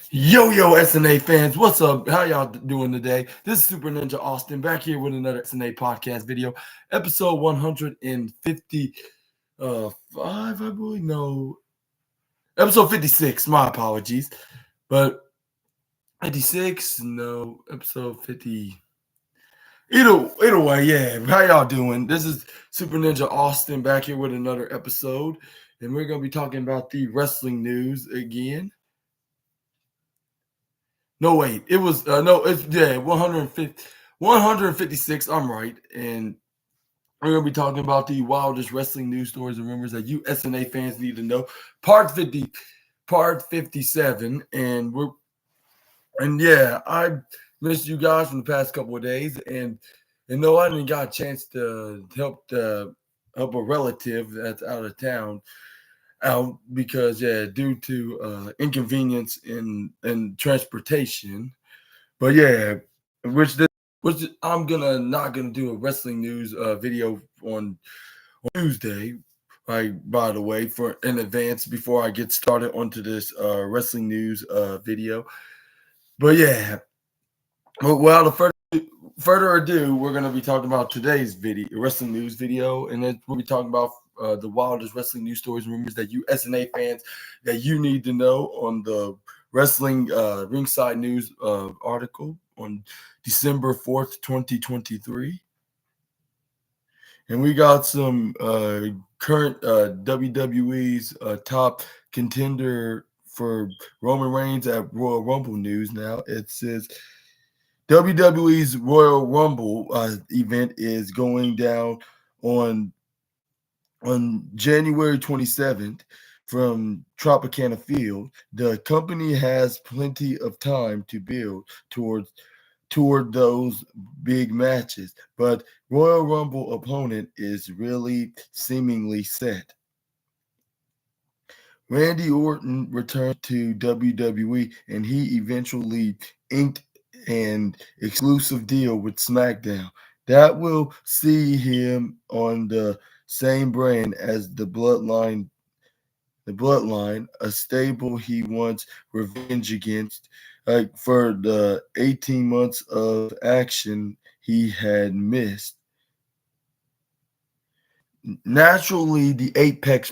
Yo, SNA fans, what's up? How y'all doing today? This is Super Ninja Austin back here with another SNA podcast video, episode 150, five, I believe. No, episode 56. My apologies, but 56, no, episode 50. Either way, yeah. How y'all doing? This is Super Ninja Austin back here with another episode, and we're gonna be talking about the wrestling news again. No, wait. It was no. It's 150, 156. I'm right, and we're gonna be talking about the wildest wrestling news stories and rumors that you SNA fans need to know. Part 50, part 57, I missed you guys from the past couple of days, and no, I didn't got a chance to help a relative that's out of town out because due to inconvenience in transportation. But yeah, which this which I'm gonna not gonna do a wrestling news video on Tuesday. Right, by the way, for in advance before I get started onto this wrestling news video. But yeah, well, further ado, we're gonna be talking about today's video, wrestling news video, and then we'll be talking about the wildest wrestling news stories and rumors that you SNA fans that you need to know on the wrestling ringside news article on December 4th, 2023. And we got some current WWE's top contender for Roman Reigns at Royal Rumble news. Now it says WWE's Royal Rumble event is going down on January 27th from Tropicana Field. The company has plenty of time to build toward those big matches, but Royal Rumble opponent is really seemingly set. Randy Orton returned to WWE and he eventually inked an exclusive deal with SmackDown that will see him on the same brand as the Bloodline, a stable he wants revenge against for the 18 months of action he had missed. Naturally, the apex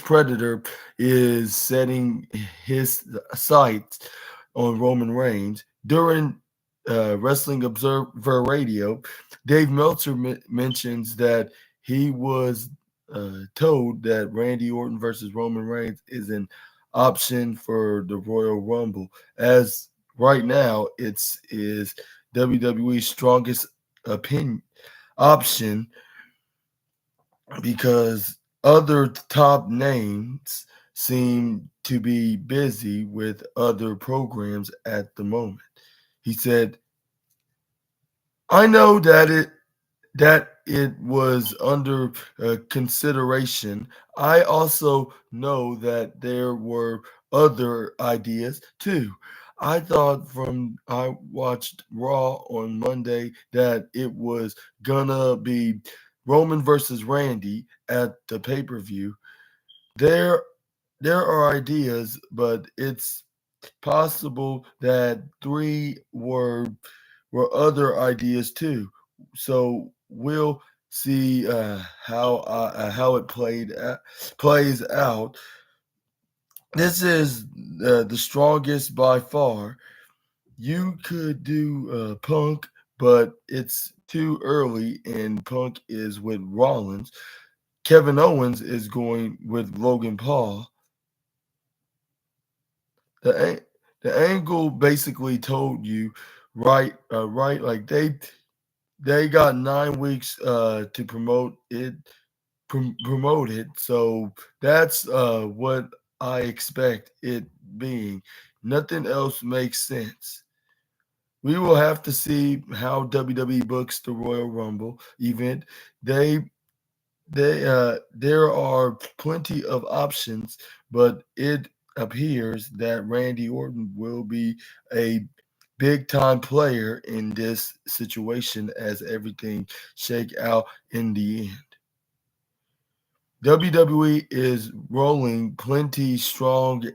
predator is setting his sights on Roman Reigns. During Wrestling Observer Radio, Dave Meltzer mentions that he was told that Randy Orton versus Roman Reigns is an option for the Royal Rumble. As right now, it's is WWE's strongest option because other top names seem to be busy with other programs at the moment. He said, "I know that it was under consideration. I also know that there were other ideas too. I thought from I watched Raw on Monday that it was gonna be Roman versus Randy at the pay-per-view. There there are ideas, but it's possible that three were other ideas too. So we'll see how it plays out. This is the strongest by far. You could do Punk, but it's too early, and Punk is with Rollins. Kevin Owens is going with Logan Paul. The angle basically told you right, like they got 9 weeks to promote it, so that's what I expect it being. Nothing else makes sense. We will have to see how WWE books the Royal Rumble event. There are plenty of options, but it appears that Randy Orton will be a big time player in this situation as everything shake out in the end. WWE is rolling plenty strong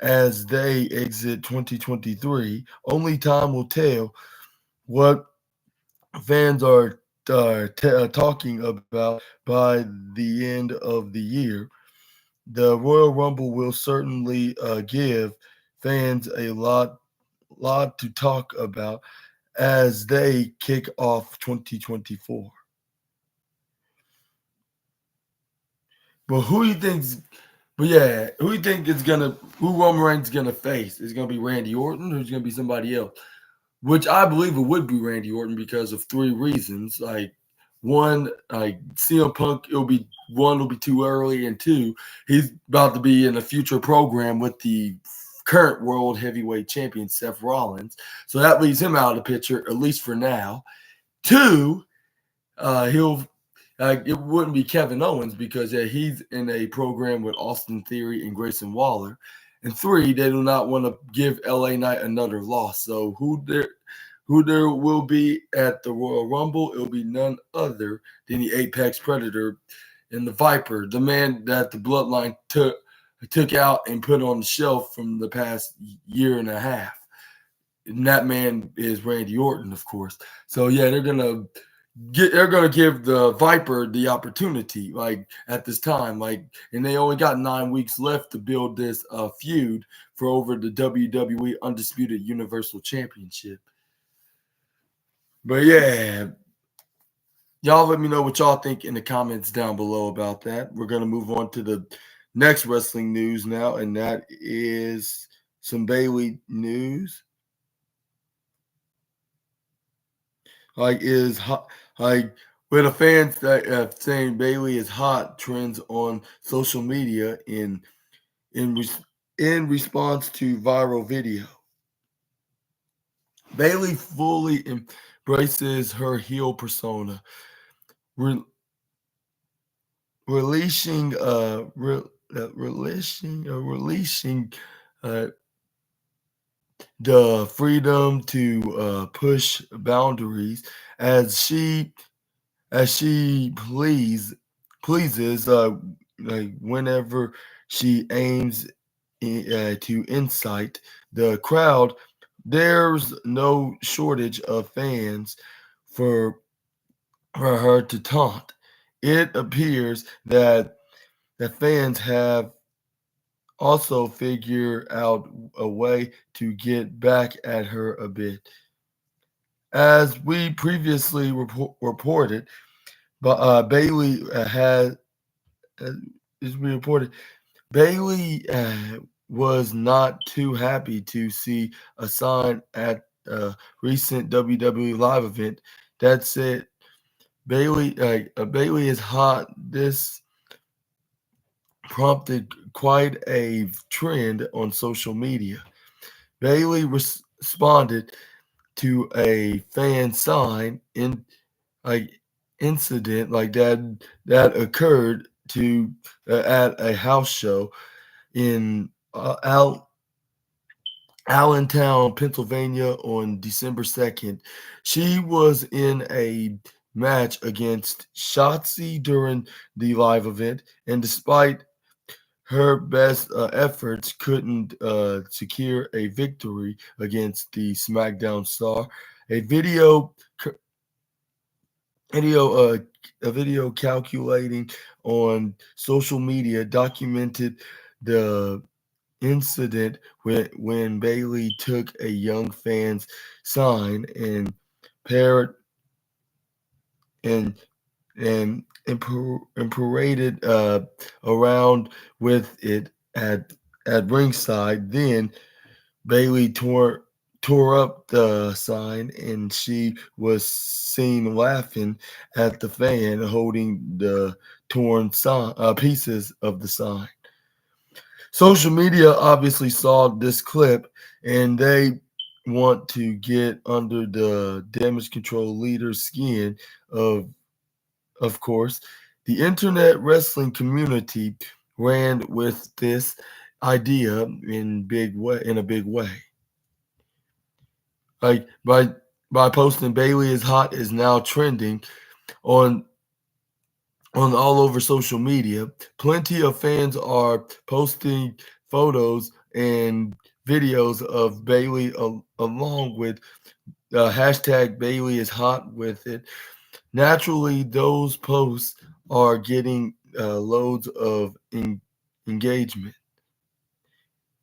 as they exit 2023. Only time will tell what fans are talking about by the end of the year. The Royal Rumble will certainly give fans a lot to talk about as they kick off 2024. But who you think's but yeah, who you think is gonna who Roman Reigns gonna face? Is it gonna be Randy Orton or is it gonna be somebody else? Which I believe it would be Randy Orton because of three reasons. Like one, like CM Punk, will be too early, and two, he's about to be in a future program with the current world heavyweight champion Seth Rollins, so that leaves him out of the picture at least for now. Two, he'll it wouldn't be Kevin Owens because he's in a program with Austin Theory and Grayson Waller. And three, they do not want to give LA Knight another loss. So who there will be at the Royal Rumble, it'll be none other than the Apex Predator and the Viper, the man that the Bloodline took out and put on the shelf from the past year and a half. And that man is Randy Orton, of course. So yeah, they're gonna give the Viper the opportunity, like at this time, like, and they only got 9 weeks left to build this feud for over the WWE Undisputed Universal Championship. But yeah, y'all let me know what y'all think in the comments down below about that. We're gonna move on to the next wrestling news now, and that is some Bayley news. Like is hot, like where the fans that saying Bayley is hot trends on social media in in response to viral video. Bayley fully embraces her heel persona, re- releasing releasing uh, the freedom to push boundaries as she pleases like whenever she aims to incite the crowd. There's no shortage of fans for her to taunt. It appears that the fans have also figured out a way to get back at her a bit. As we previously reported, but Bailey had, as we reported, Bailey was not too happy to see a sign at a recent WWE live event that said Bailey is hot. This prompted quite a trend on social media. Bailey responded to a fan sign in like incident like that occurred to at a house show in Allentown, Pennsylvania on December 2nd. She was in a match against Shotzi during the live event, and despite her best efforts, couldn't secure a victory against the SmackDown star. A video a video calculating on social media documented the incident when Bailey took a young fan's sign and paired and and paraded around with it at ringside. Then Bailey tore up the sign, and she was seen laughing at the fan holding the torn sign, pieces of the sign. Social media obviously saw this clip, and they want to get under the damage control leader's skin of course. The internet wrestling community ran with this idea in a big way. Like by posting Bailey is hot is now trending on all over social media. Plenty of fans are posting photos and videos of Bailey along with hashtag Bailey is hot with it. Naturally, those posts are getting loads of engagement.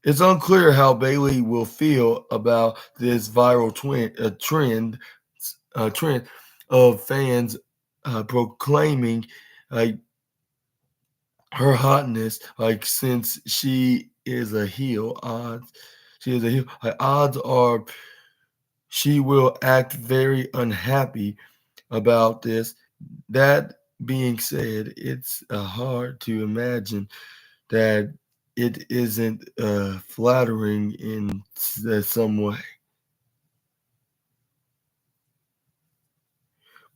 It's unclear how Bailey will feel about this viral trend of fans proclaiming like her hotness, like since she is a heel. She is a heel. Like, odds are she will act very unhappy about this. That being said, it's hard to imagine that it isn't flattering in some way.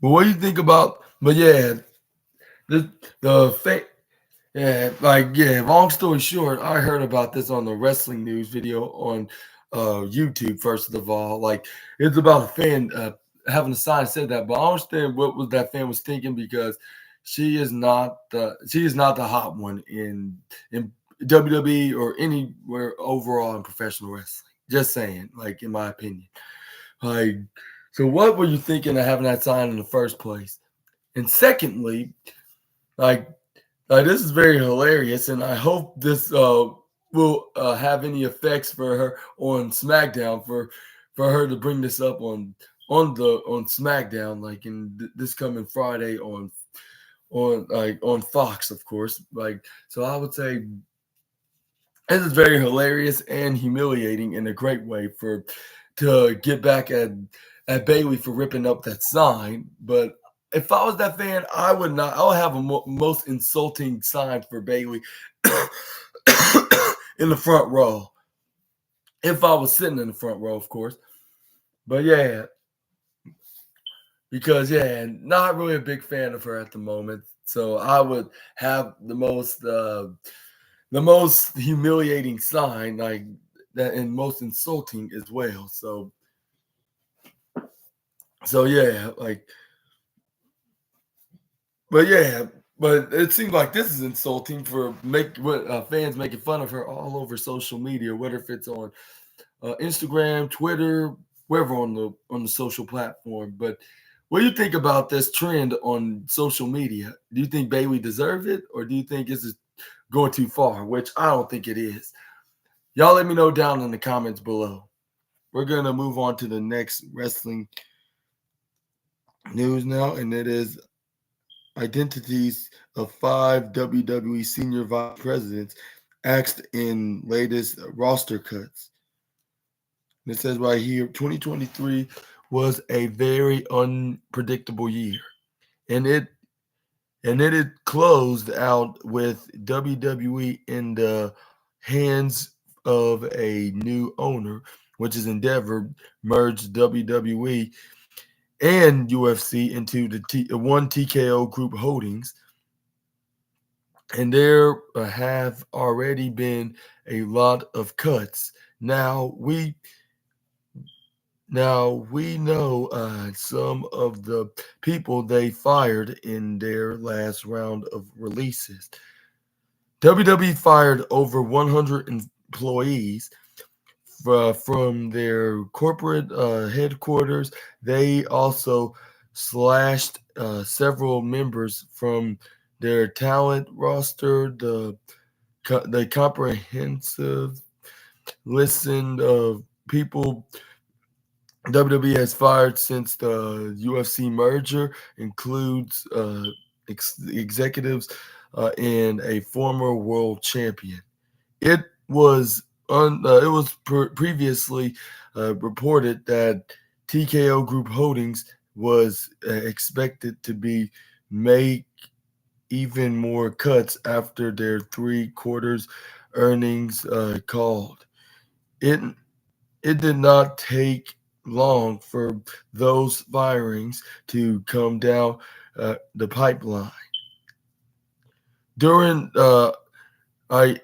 But what do you think about? But yeah, the fake. Yeah, like yeah. Long story short, I heard about this on the wrestling news video on YouTube. First of all, like it's about a fan having a sign said that, but I understand what was that fan was thinking because she is not the hot one in WWE or anywhere overall in professional wrestling. Just saying, like in my opinion, like so. What were you thinking of having that sign in the first place? And secondly, like this is very hilarious, and I hope this will have any effects for her on SmackDown for her to bring this up on SmackDown, like in this coming Friday on Fox, of course. Like, so I would say this is very hilarious and humiliating in a great way for to get back at Bailey for ripping up that sign. But if I was that fan, I would not. I would have a most insulting sign for Bailey in the front row. If I was sitting in the front row, of course. But yeah, because yeah, not really a big fan of her at the moment. So I would have the most humiliating sign, like that, and most insulting as well. So yeah, like, but yeah, but it seems like this is insulting for fans making fun of her all over social media, whether if it's on Instagram, Twitter, wherever on the social platform. But what do you think about this trend on social media? Do you think Bailey deserved it, or do you think this is going too far? Which I don't think it is. Y'all let me know down in the comments below. We're gonna move on to the next wrestling news now, and it is identities of 5 WWE senior vice presidents asked in latest roster cuts. And it says right here 2023 was a very unpredictable year. And it closed out with WWE in the hands of a new owner, which is Endeavor, merged WWE and UFC into the one TKO Group Holdings. And there have already been a lot of cuts. Now we know some of the people they fired in their last round of releases. WWE fired over 100 employees from their corporate headquarters. They also slashed several members from their talent roster. The comprehensive list of people WWE has fired since the UFC merger includes executives and a former world champion. It was previously reported that TKO Group Holdings was expected to be make even more cuts after their 3 quarters earnings called. It it did not take long for those firings to come down the pipeline. During I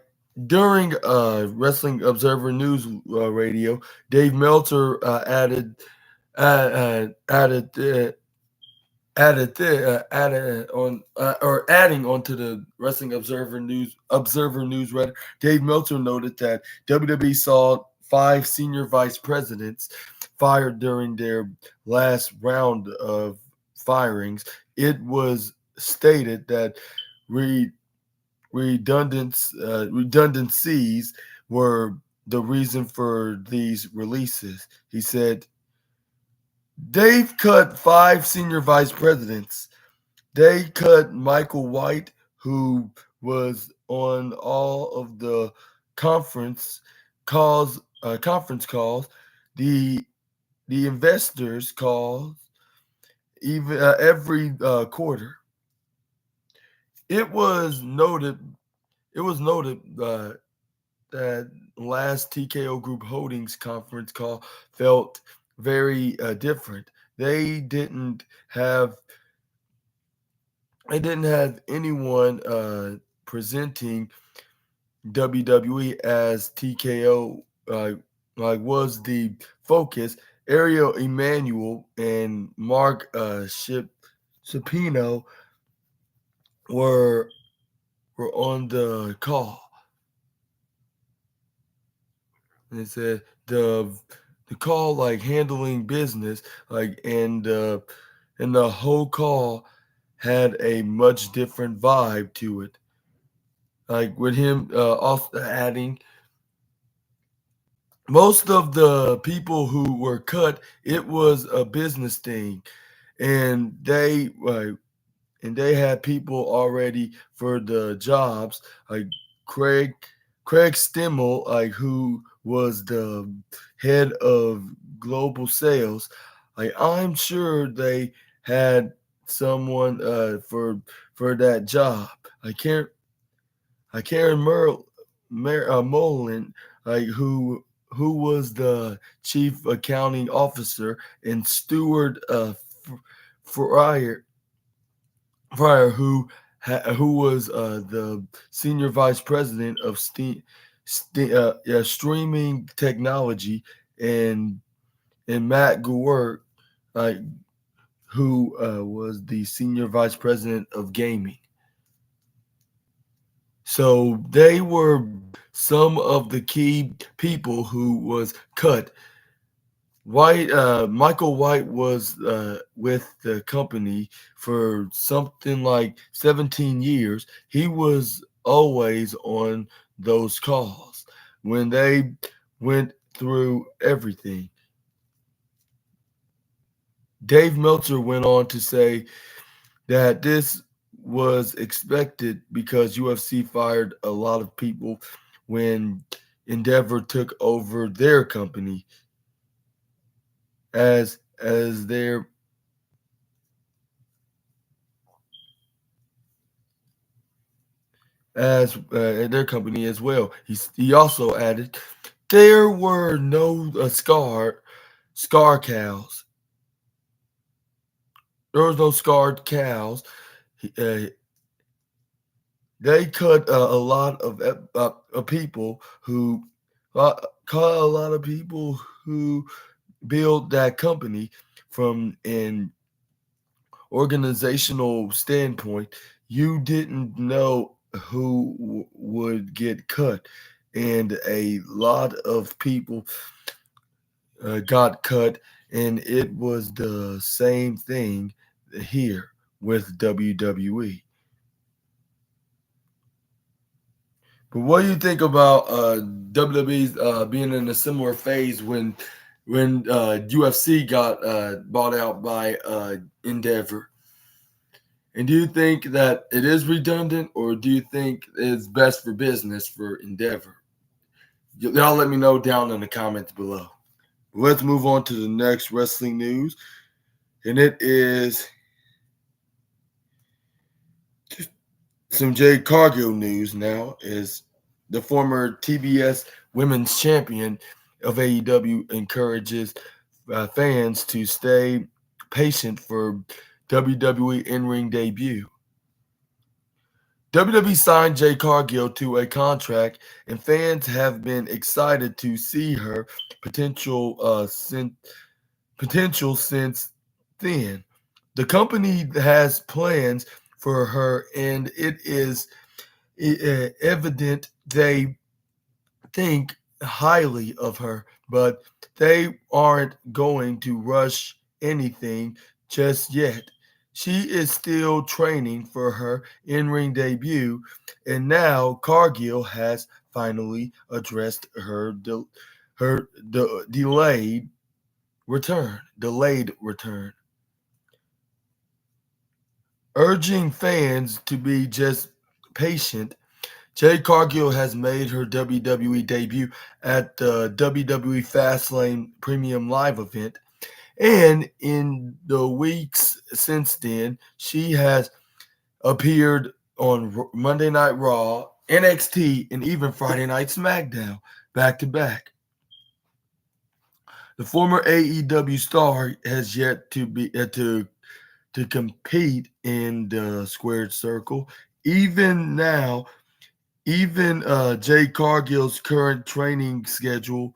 during Wrestling Observer News Radio, Dave Meltzer added adding onto the Wrestling Observer newsletter, Dave Meltzer noted that WWE saw 5 senior vice presidents fired during their last round of firings. It was stated that re- redundancies were the reason for these releases. He said, Dave cut 5 senior vice presidents. They cut Michael White, who was on all of the conference conference calls, the investors calls, even every quarter. It was noted. It was noted that last TKO Group Holdings conference call felt very different. They didn't have anyone presenting WWE as TKO was the focus. Ariel Emanuel and Mark Shapino were on the call. And it said the call like handling business and the whole call had a much different vibe to it. Like with him also adding most of the people who were cut, it was a business thing, and they had people already for the jobs, like Craig Stimmel, like who was the head of global sales. Like I'm sure they had someone for that job. Karen Mullen, like who was the chief accounting officer, and Stuart Fryer, who was the senior vice president of streaming technology, and Matt Gowert, like who was the senior vice president of gaming. So they were some of the key people who was cut. Michael White was with the company for something like 17 years. He was always on those calls when they went through everything. Dave Meltzer went on to say that this was expected because UFC fired a lot of people when Endeavor took over their company as their company as well. He also added there were no scar cows. There was no scarred cows. Uh, they cut a lot of people who caught a lot of people who built that company from an organizational standpoint. You didn't know who would get cut, and a lot of people got cut, and it was the same thing here with WWE. But what do you think about WWE's being in a similar phase when UFC got bought out by Endeavor? And do you think that it is redundant, or do you think it's best for business for Endeavor? Y'all let me know down in the comments below. Let's move on to the next wrestling news, and it is some Jade Cargill news. Now is the former TBS Women's Champion of AEW encourages fans to stay patient for WWE in-ring debut. WWE signed Jade Cargill to a contract, and fans have been excited to see her potential since then. The company has plans for her, and it is evident they think highly of her, but they aren't going to rush anything just yet. She is still training for her in ring debut, and now Cargill has finally addressed her delayed return. Delayed return, urging fans to be just patient. Jade Cargill has made her WWE debut at the WWE Fastlane Premium Live event, and in the weeks since then, she has appeared on Monday Night Raw, NXT, and even Friday Night SmackDown back to back. The former AEW star has yet to be to compete in the squared circle. Even now, even Jay Cargill's current training schedule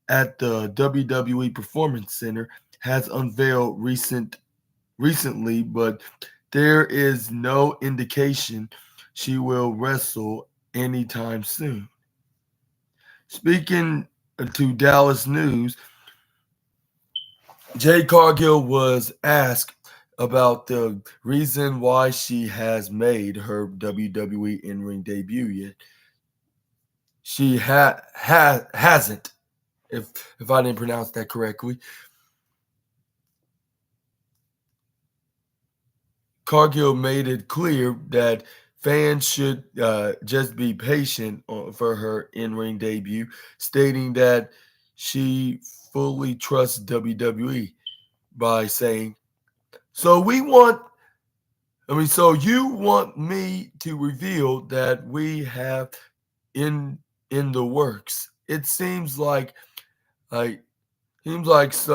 at the WWE Performance Center has unveiled recently, but there is no indication she will wrestle anytime soon. Speaking to Dallas News, Jay Cargill was asked about the reason why she has made her WWE in-ring debut yet. She hasn't, if I didn't pronounce that correctly. Cargill made it clear that fans should just be patient for her in-ring debut, stating that she fully trusts WWE by saying, "So we want so you want me to reveal that we have in the works. It like seems like it's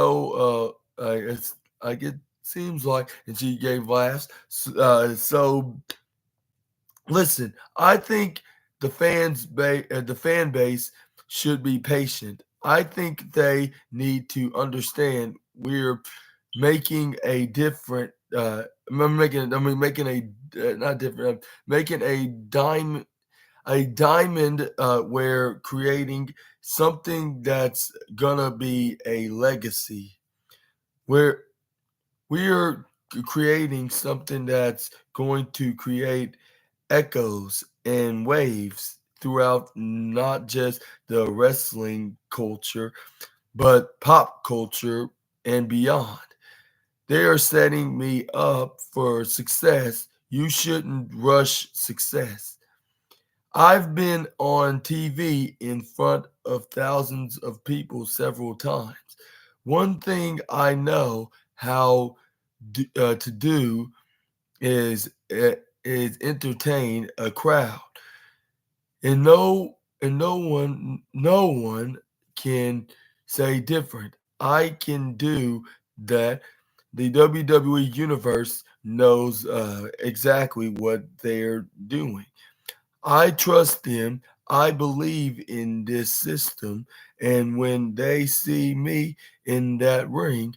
like it seems like," and she gave laughs. So listen, I think the fan base should be patient. I think they need to understand we're making a different. Making a not different. Making a diamond where creating something that's gonna be a legacy. Where we are creating something that's going to create echoes and waves throughout not just the wrestling culture, but pop culture and beyond. They are setting me up for success. You shouldn't rush success. I've been on TV in front of thousands of people several times. One thing I know how to do is entertain a crowd, and no one can say different. I can do that. The WWE universe knows exactly what they're doing. I trust them. I believe in this system. And when they see me in that ring,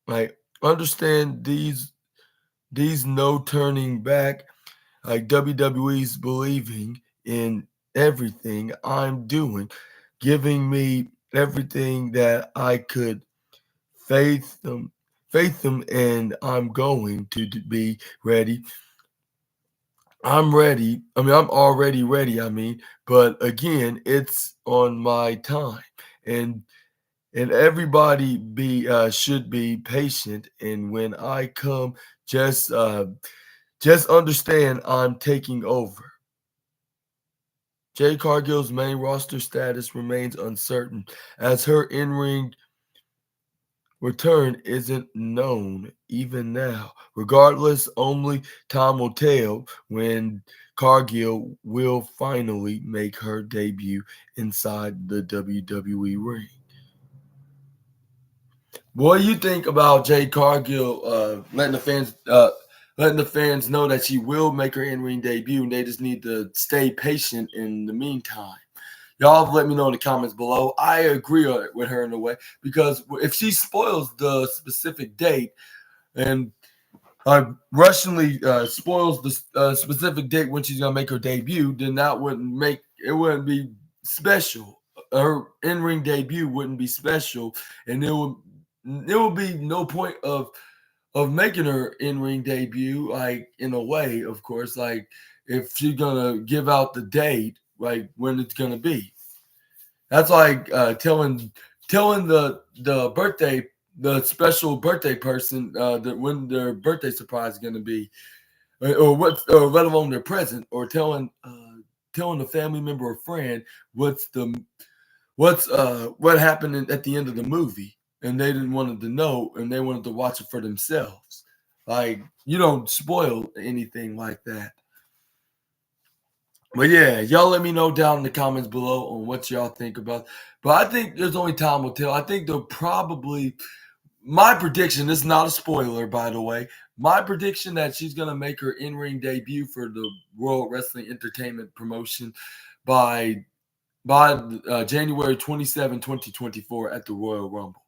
I understand these no turning back, like WWE's believing in everything I'm doing, giving me everything that I could faith them, faith them, and I'm going to be ready. I'm ready. I'm already ready. But again, it's on my time, and everybody be should be patient. And when I come, just uh, just understand I'm taking over. Jade Cargill's main roster status remains uncertain, as her in-ring return isn't known even now. Regardless, only time will tell when Cargill will finally make her debut inside the WWE ring. What do you think about Jade Cargill letting the fans know that she will make her in-ring debut, and they just need to stay patient in the meantime? Y'all let me know in the comments below. I agree with her in a way, because if she spoils the specific date, and rushingly spoils the specific date when she's gonna make her debut, then that wouldn't be special. Her in-ring debut wouldn't be special, and there would be no point of making her in-ring debut, like in a way, of course, like if she's gonna give out the date, like when it's gonna be. That's like telling the special birthday person that when their birthday surprise is gonna be, or let alone their present, or telling a family member or friend what's the what happened at the end of the movie, and they didn't want to know, and they wanted to watch it for themselves. Like you don't spoil anything like that. But yeah, y'all let me know down in the comments below on what y'all think about. But I think there's only time will tell. I think they'll probably my prediction, this is not a spoiler, by the way. My prediction that she's gonna make her in-ring debut for the World Wrestling Entertainment promotion by January 27, 2024 at the Royal Rumble.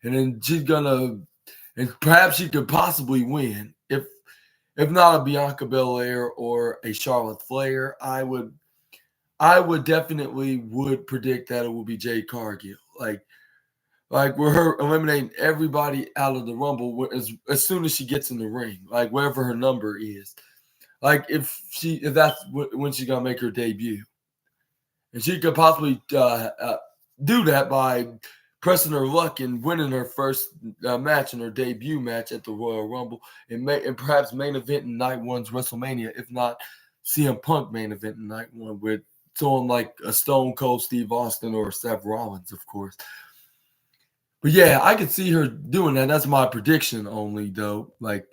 And then and perhaps she could possibly win. If not a Bianca Belair or a Charlotte Flair, I would definitely would predict that it will be Jade Cargill. Like with her eliminating everybody out of the Rumble as soon as she gets in the ring, like whatever her number is. Like if that's when she's gonna make her debut, and she could possibly do that by pressing her luck and winning her first match in her debut match at the Royal Rumble, and perhaps main event in Night One's WrestleMania, if not CM Punk main event in Night One with someone like a Stone Cold Steve Austin or Seth Rollins, of course. But yeah, I could see her doing that. That's my prediction only, though. But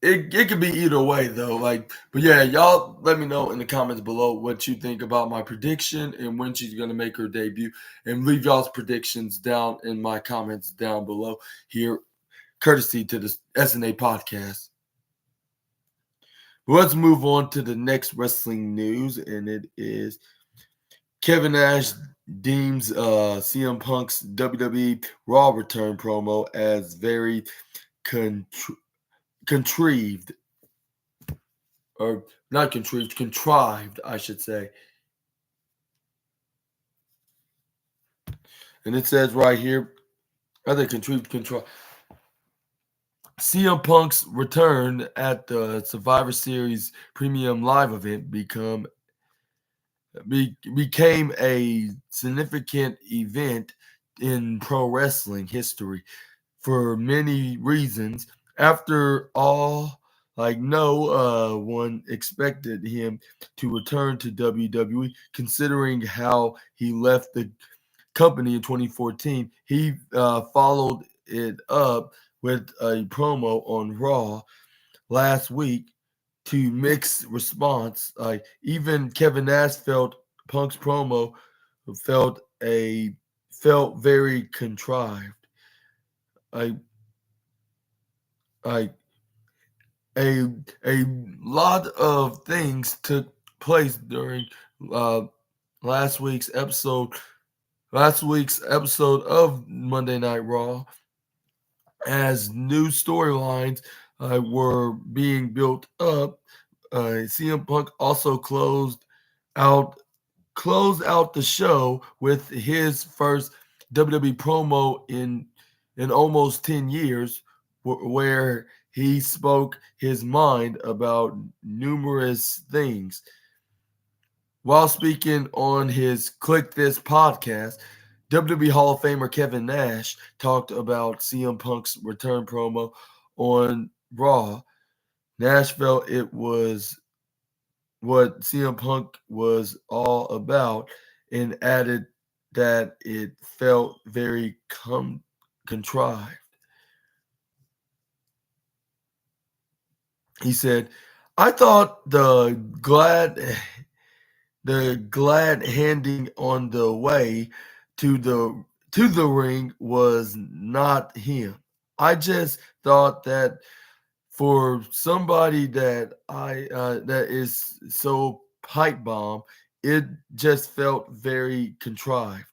it could be either way, though. But yeah, y'all let me know in the comments below what you think about my prediction and when she's gonna make her debut, and leave y'all's predictions down in my comments down below here, courtesy to the SNA podcast. But let's move on to the next wrestling news, and it is Kevin Nash deems CM Punk's WWE Raw return promo as very contrived, or not contrived, I should say. And it says right here, other contrived. CM Punk's return at the Survivor Series Premium Live event became a significant event in pro wrestling history for many reasons. After all, no one expected him to return to WWE, considering how he left the company in 2014. He followed it up with a promo on Raw last week to mixed response. Even Kevin Nash felt Punk's promo felt very contrived. I I a lot of things took place during uh, last week's episode. Last week's episode of Monday Night Raw, as new storylines were being built up. CM Punk also out closed out the show with his first WWE promo in almost 10 years, where he spoke his mind about numerous things. While speaking on his Click This podcast, WWE Hall of Famer Kevin Nash talked about CM Punk's return promo on Raw. Nash felt it was what CM Punk was all about, and added that it felt very contrived. He said, "I thought the glad handing on the way to the ring was not him. I just thought that for somebody that is so pipe bomb, it just felt very contrived."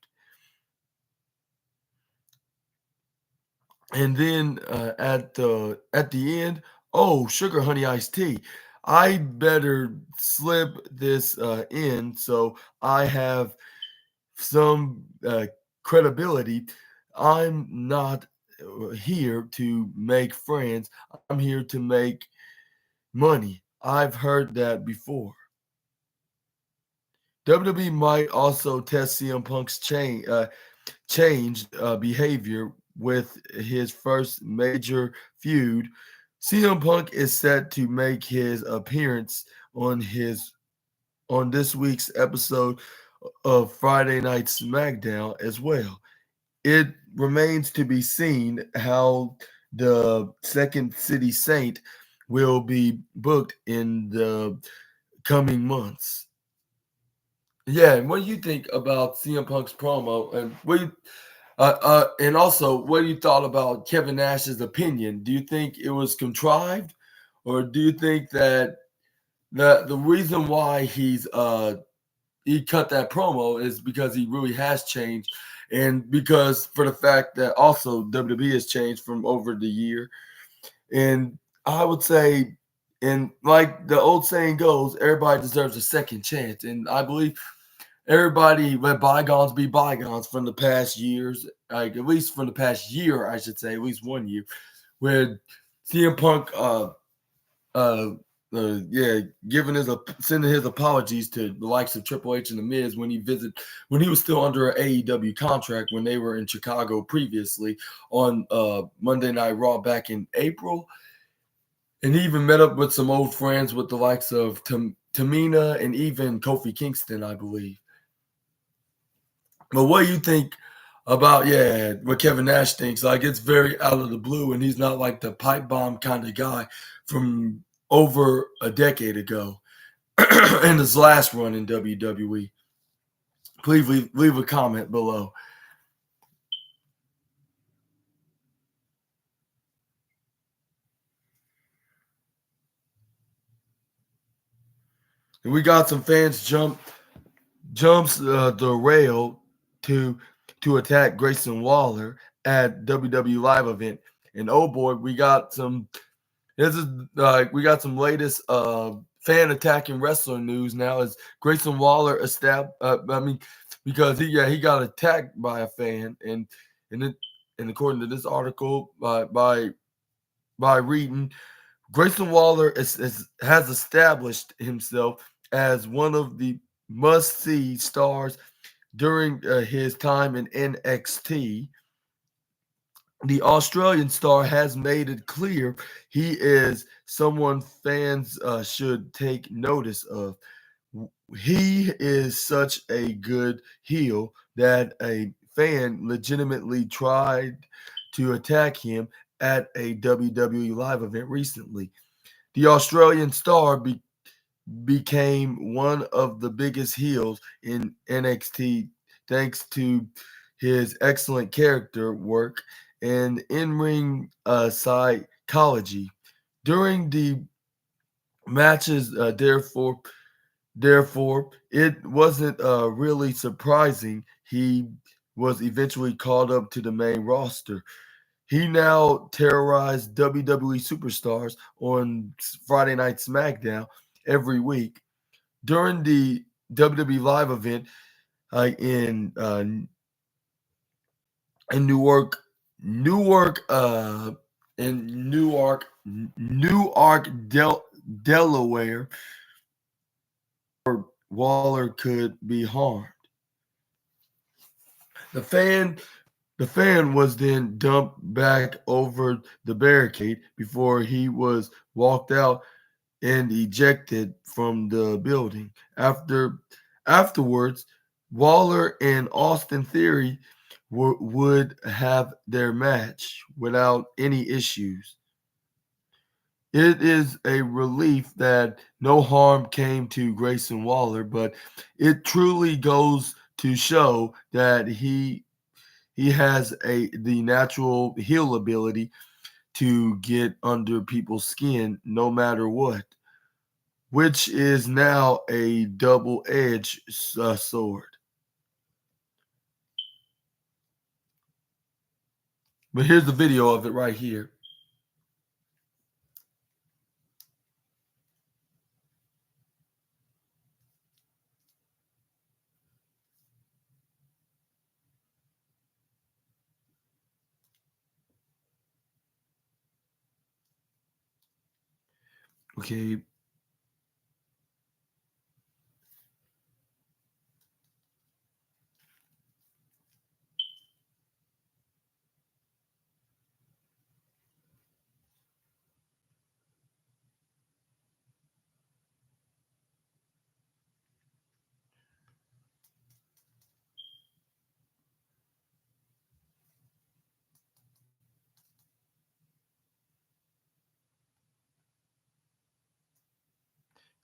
And then at the end, oh, sugar honey iced tea. I better slip this in so I have some credibility. I'm not here to make friends. I'm here to make money. I've heard that before. WWE might also test CM Punk's changed behavior with his first major feud. CM Punk is set to make his appearance on this week's episode of Friday Night SmackDown as well. It remains to be seen how the Second City Saint will be booked in the coming months. Yeah, and what do you think about CM Punk's promo, and and also what you thought about Kevin Nash's opinion? Do you think it was contrived, or do you think that the reason why he cut that promo is because he really has changed, and because for the fact that also WWE has changed from over the year, and I would say, and like the old saying goes, everybody deserves a second chance, and I believe everybody let bygones be bygones from the past years, like at least from the past year, I should say, at least 1 year, where CM Punk, uh, yeah, sending his apologies to the likes of Triple H and The Miz when he was still under an AEW contract when they were in Chicago previously on Monday Night Raw back in April, and he even met up with some old friends with the likes of Tamina and even Kofi Kingston, I believe. But what do you think about, yeah, what Kevin Nash thinks? Like, it's very out of the blue, and he's not like the pipe bomb kind of guy from over a decade ago in his last run in WWE. Please leave a comment below. And we got some fans jumps the rail to attack Grayson Waller at WWE Live event. And oh boy, we got some latest fan attacking wrestler news now. As Grayson Waller because he got attacked by a fan, and it, and according to this article by reading, Grayson Waller has established himself as one of the must see stars during his time in NXT. The Australian star has made it clear he is someone fans should take notice of. He is such a good heel that a fan legitimately tried to attack him at a WWE Live event recently. The Australian star became one of the biggest heels in NXT thanks to his excellent character work and in-ring psychology. During the matches, therefore, it wasn't really surprising he was eventually called up to the main roster. He now terrorized WWE superstars on Friday Night SmackDown every week. During the WWE Live event uh, in uh, in Newark, Delaware, Waller could be harmed. The fan The fan was then dumped back over the barricade before he was walked out and ejected from the building. Afterwards, Waller and Austin Theory would have their match without any issues. It is a relief that no harm came to Grayson Waller, but it truly goes to show that he has the natural heal ability to get under people's skin no matter what, which is now a double-edged sword. But here's the video of it right here. Okay,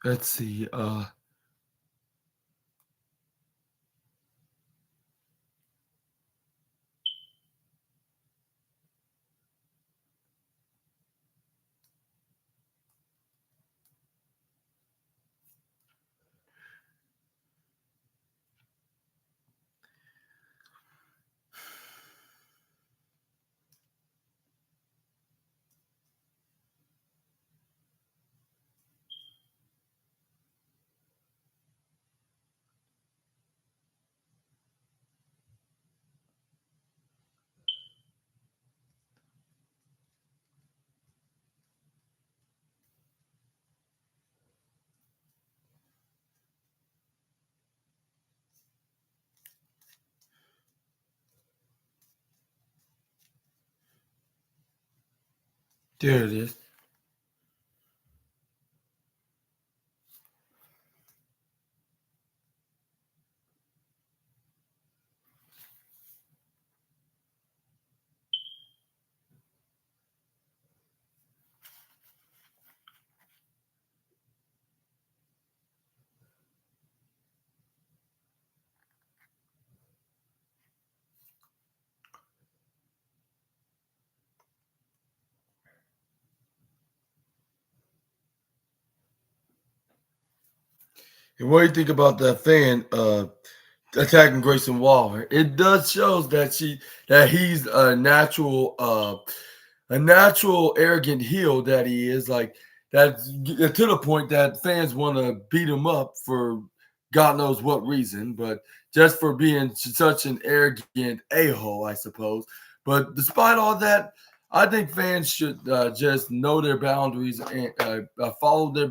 let's see. There it is. And what do you think about that fan attacking Grayson Waller? It does shows that he's a natural arrogant heel that he is, like that, to the point that fans want to beat him up for God knows what reason, but just for being such an arrogant a-hole, I suppose. But despite all that, I think fans should just know their boundaries and follow their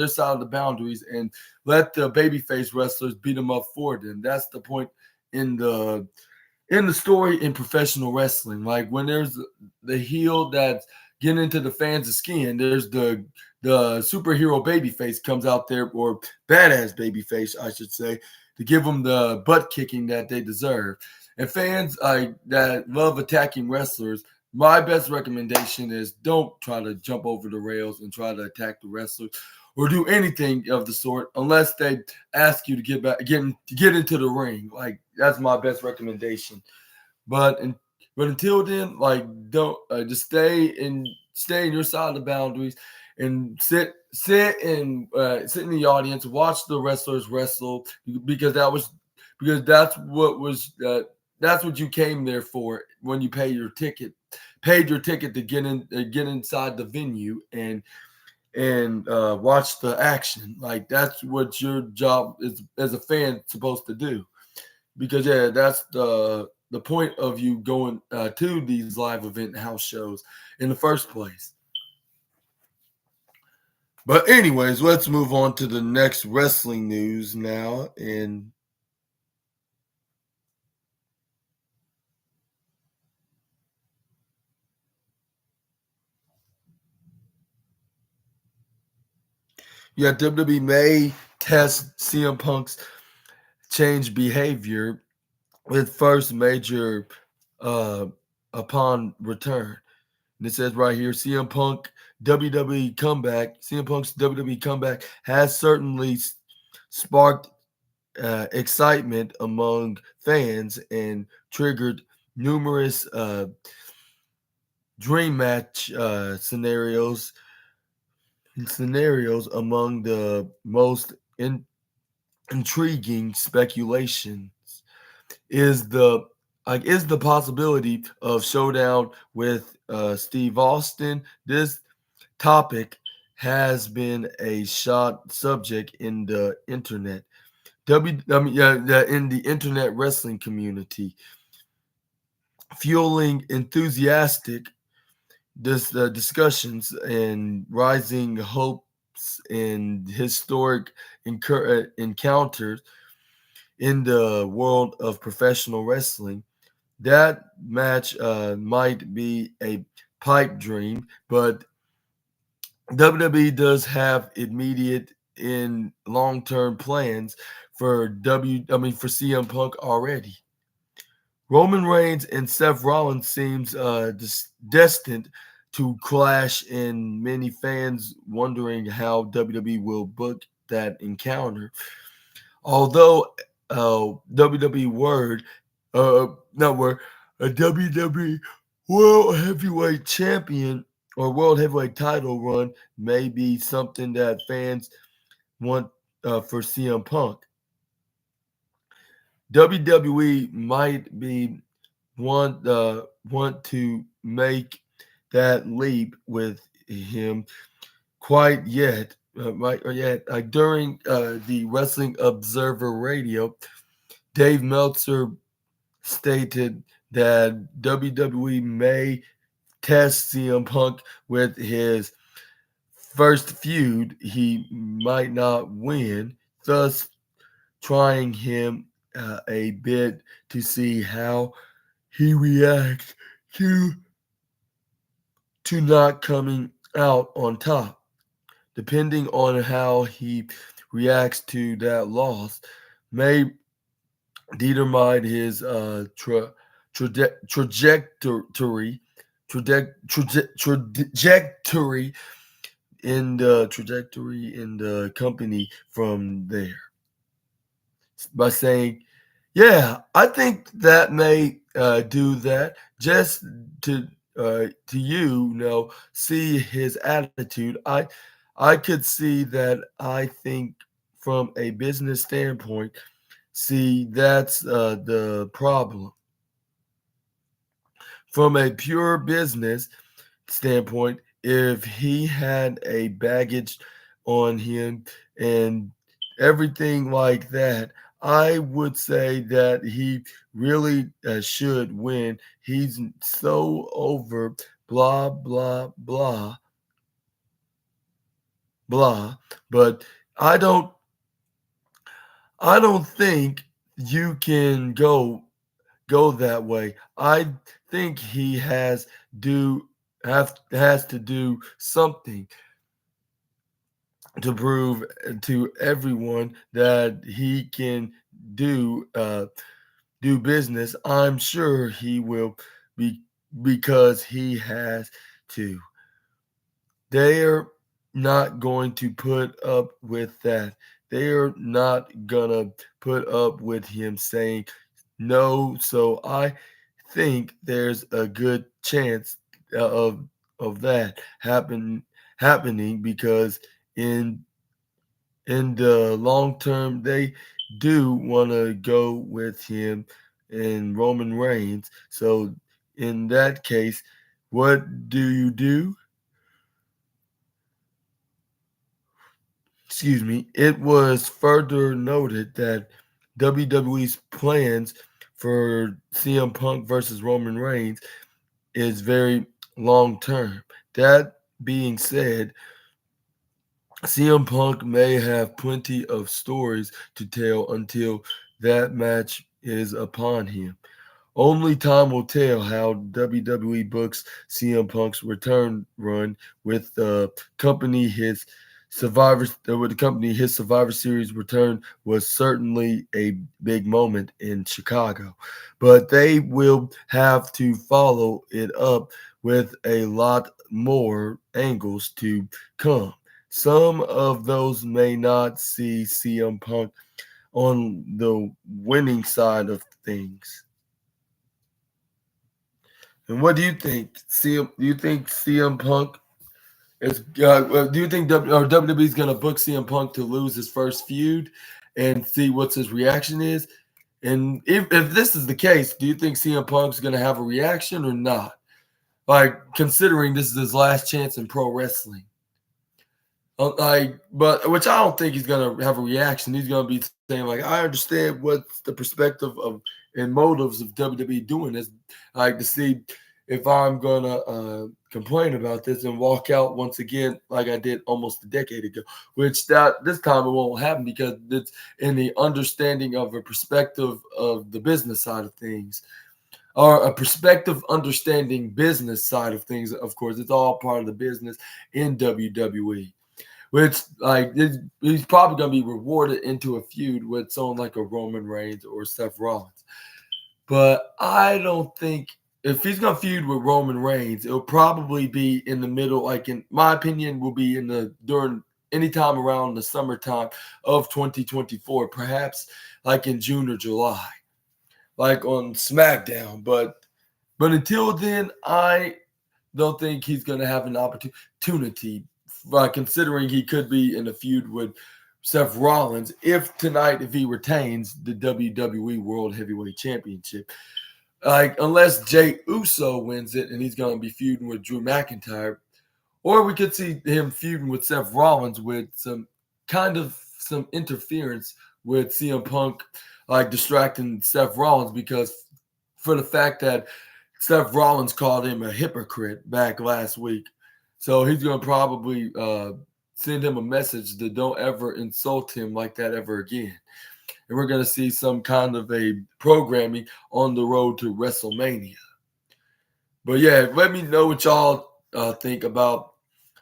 side of the boundaries, and let the babyface wrestlers beat them up for them. That's the point in the story in professional wrestling. Like when there's the heel that's getting into the fans' skin, there's the superhero babyface comes out there, or badass babyface, I should say, to give them the butt kicking that they deserve. And fans that love attacking wrestlers, my best recommendation is don't try to jump over the rails and try to attack the wrestlers or do anything of the sort unless they ask you to get into the ring. Like that's my best recommendation. But but until then, like don't just stay in your side of the boundaries and sit in the audience, watch the wrestlers wrestle because that's what you came there for when you paid your ticket to get inside the venue and watch the action. Like that's what your job is as a fan supposed to do. Because yeah, that's the point of you going to these live event house shows in the first place. But anyways, let's move on to the next wrestling news now. And yeah, WWE may test CM Punk's change behavior with first major uh, upon return. And it says right here, CM Punk's WWE comeback has certainly sparked excitement among fans and triggered numerous dream match scenarios among the most intriguing speculations is the like is the possibility of showdown with Steve Austin. This topic has been a shot subject in the internet. In the internet wrestling community, fueling enthusiastic discussions and rising hopes and historic encounters in the world of professional wrestling. That match might be a pipe dream, but WWE does have immediate and long-term plans for for CM Punk already. Roman Reigns and Seth Rollins seems destined to clash, and many fans wondering how WWE will book that encounter. Although WWE word, not word, a WWE World Heavyweight Champion or World Heavyweight Title run may be something that fans want for CM Punk. WWE might be want to make that leap with him quite yet. During the Wrestling Observer Radio, Dave Meltzer stated that WWE may test CM Punk with his first feud he might not win, thus trying him a bit to see how he reacts to not coming out on top. Depending on how he reacts to that loss, may determine his trajectory trajectory in the company from there by saying, "Yeah, I think that may do that just to see his attitude. I could see that. I think from a business standpoint, see that's the problem. From a pure business standpoint, if he had a baggage on him and everything like that, I would say that he really should win. He's so over blah blah blah blah, but I don't I don't think you can go that way. I think he has to do something to prove to everyone that he can do do business. I'm sure he will be because he has to. They're not going to put up with that. They're not gonna put up with him saying no. So I think there's a good chance of that happening because in the long term they do want to go with him and Roman Reigns. So in that case, what do you do? Excuse me. It was further noted that WWE's plans for CM Punk versus Roman Reigns is very long term. That being said, CM Punk may have plenty of stories to tell until that match is upon him. Only time will tell how WWE books CM Punk's return run with the company. His Survivor Series return was certainly a big moment in Chicago, but they will have to follow it up with a lot more angles to come. Some of those may not see CM Punk on the winning side of things. And what do you think? Do you think CM Punk is? Do you think WWE is going to book CM Punk to lose his first feud and see what his reaction is? And if this is the case, do you think CM Punk's going to have a reaction or not? Like, considering this is his last chance in pro wrestling. But which I don't think he's gonna have a reaction. He's gonna be saying like, I understand what's the perspective of and motives of WWE doing this, like to see if I'm gonna complain about this and walk out once again like I did almost a decade ago. Which that this time it won't happen because it's in the understanding of a perspective of the business side of things. Or a perspective understanding business side of things. Of course, it's all part of the business in WWE. Which like he's probably gonna be rewarded into a feud with someone like a Roman Reigns or Seth Rollins. But I don't think if he's gonna feud with Roman Reigns, it'll probably be in the middle, like in my opinion, will be in the during anytime around the summertime of 2024, perhaps like in June or July, like on SmackDown. But until then, I don't think he's gonna have an opportunity considering he could be in a feud with Seth Rollins if he retains the WWE World Heavyweight Championship. Like, unless Jey Uso wins it and he's going to be feuding with Drew McIntyre, or we could see him feuding with Seth Rollins with some interference with CM Punk, like distracting Seth Rollins because for the fact that Seth Rollins called him a hypocrite back last week. So he's going to probably send him a message that don't ever insult him like that ever again. And we're going to see some kind of a programming on the road to WrestleMania. But yeah, let me know what y'all think about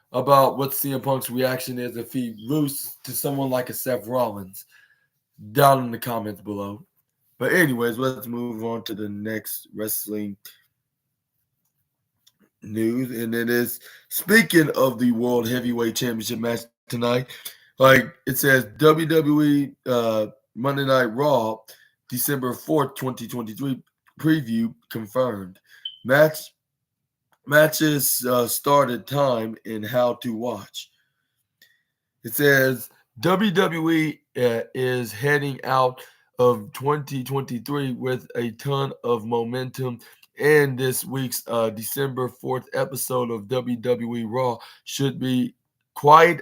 what CM Punk's reaction is if he loses to someone like a Seth Rollins down in the comments below. But anyways, let's move on to the next wrestling news, and it is speaking of the World Heavyweight Championship match tonight. Like it says, WWE Monday Night Raw, December 4th, 2023 preview confirmed. Matches started time and how to watch. It says WWE is heading out of 2023 with a ton of momentum. And this week's December 4th episode of WWE Raw should be quite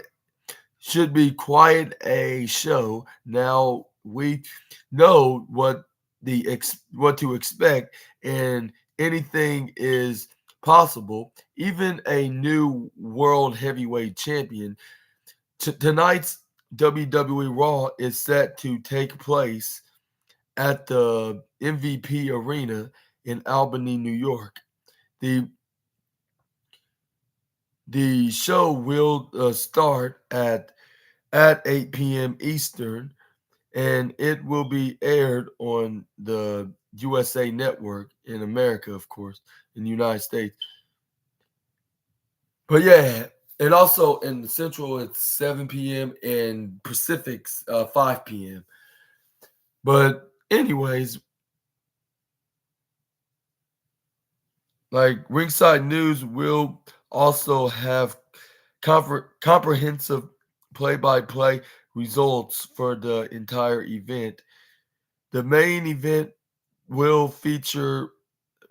a show. Now we know what to expect, and anything is possible. Even a new world heavyweight champion. Tonight's WWE Raw is set to take place at the MVP Arena in Albany, New York. The show will start at 8 p.m. Eastern, and it will be aired on the USA Network in America, of course, in the United States. But yeah, and also in the Central, it's 7 p.m. and Pacific's 5 p.m. But anyways, like Ringside News will also have comprehensive play-by-play results for the entire event. The main event will feature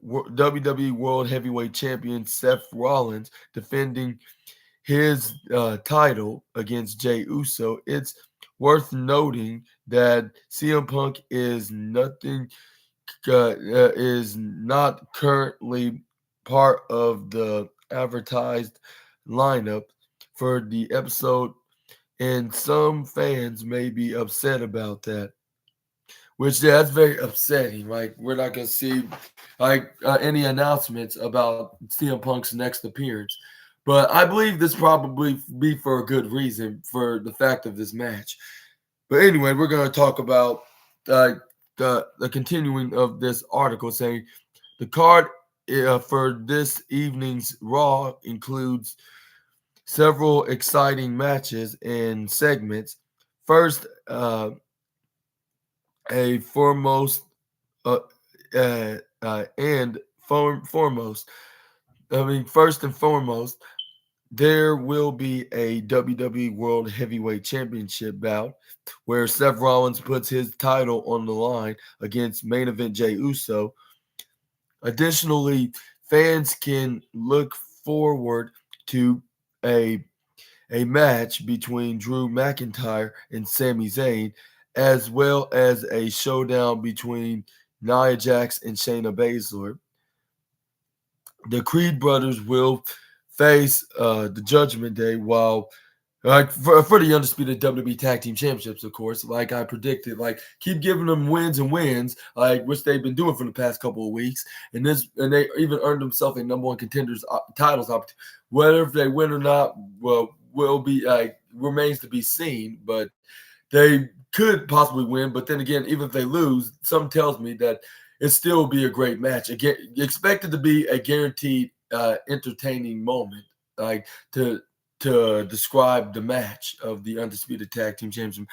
WWE World Heavyweight Champion Seth Rollins defending his title against Jey Uso. It's worth noting that CM Punk is not currently part of the advertised lineup for the episode, and some fans may be upset about that. Which that's very upsetting. Like we're not gonna see like any announcements about CM Punk's next appearance, but I believe this probably be for a good reason for the fact of this match. But anyway, we're gonna talk about the continuing of this article saying the card for this evening's Raw includes several exciting matches and segments. First, foremost, first and foremost, there will be a WWE World Heavyweight Championship bout where Seth Rollins puts his title on the line against main event Jey Uso. Additionally, fans can look forward to a a match between Drew McIntyre and Sami Zayn, as well as a showdown between Nia Jax and Shayna Baszler. The Creed brothers will face the Judgment Day, while for the undisputed WWE Tag Team Championships, of course, like I predicted, like keep giving them wins and wins, like which they've been doing for the past couple of weeks, and they even earned themselves a number one contenders titles opportunity. Whether if they win or not, well, will be remains to be seen. But they could possibly win. But then again, even if they lose, something tells me that it still be a great match. Again, expected to be a guaranteed entertaining moment, like to describe the match of the undisputed tag team championship.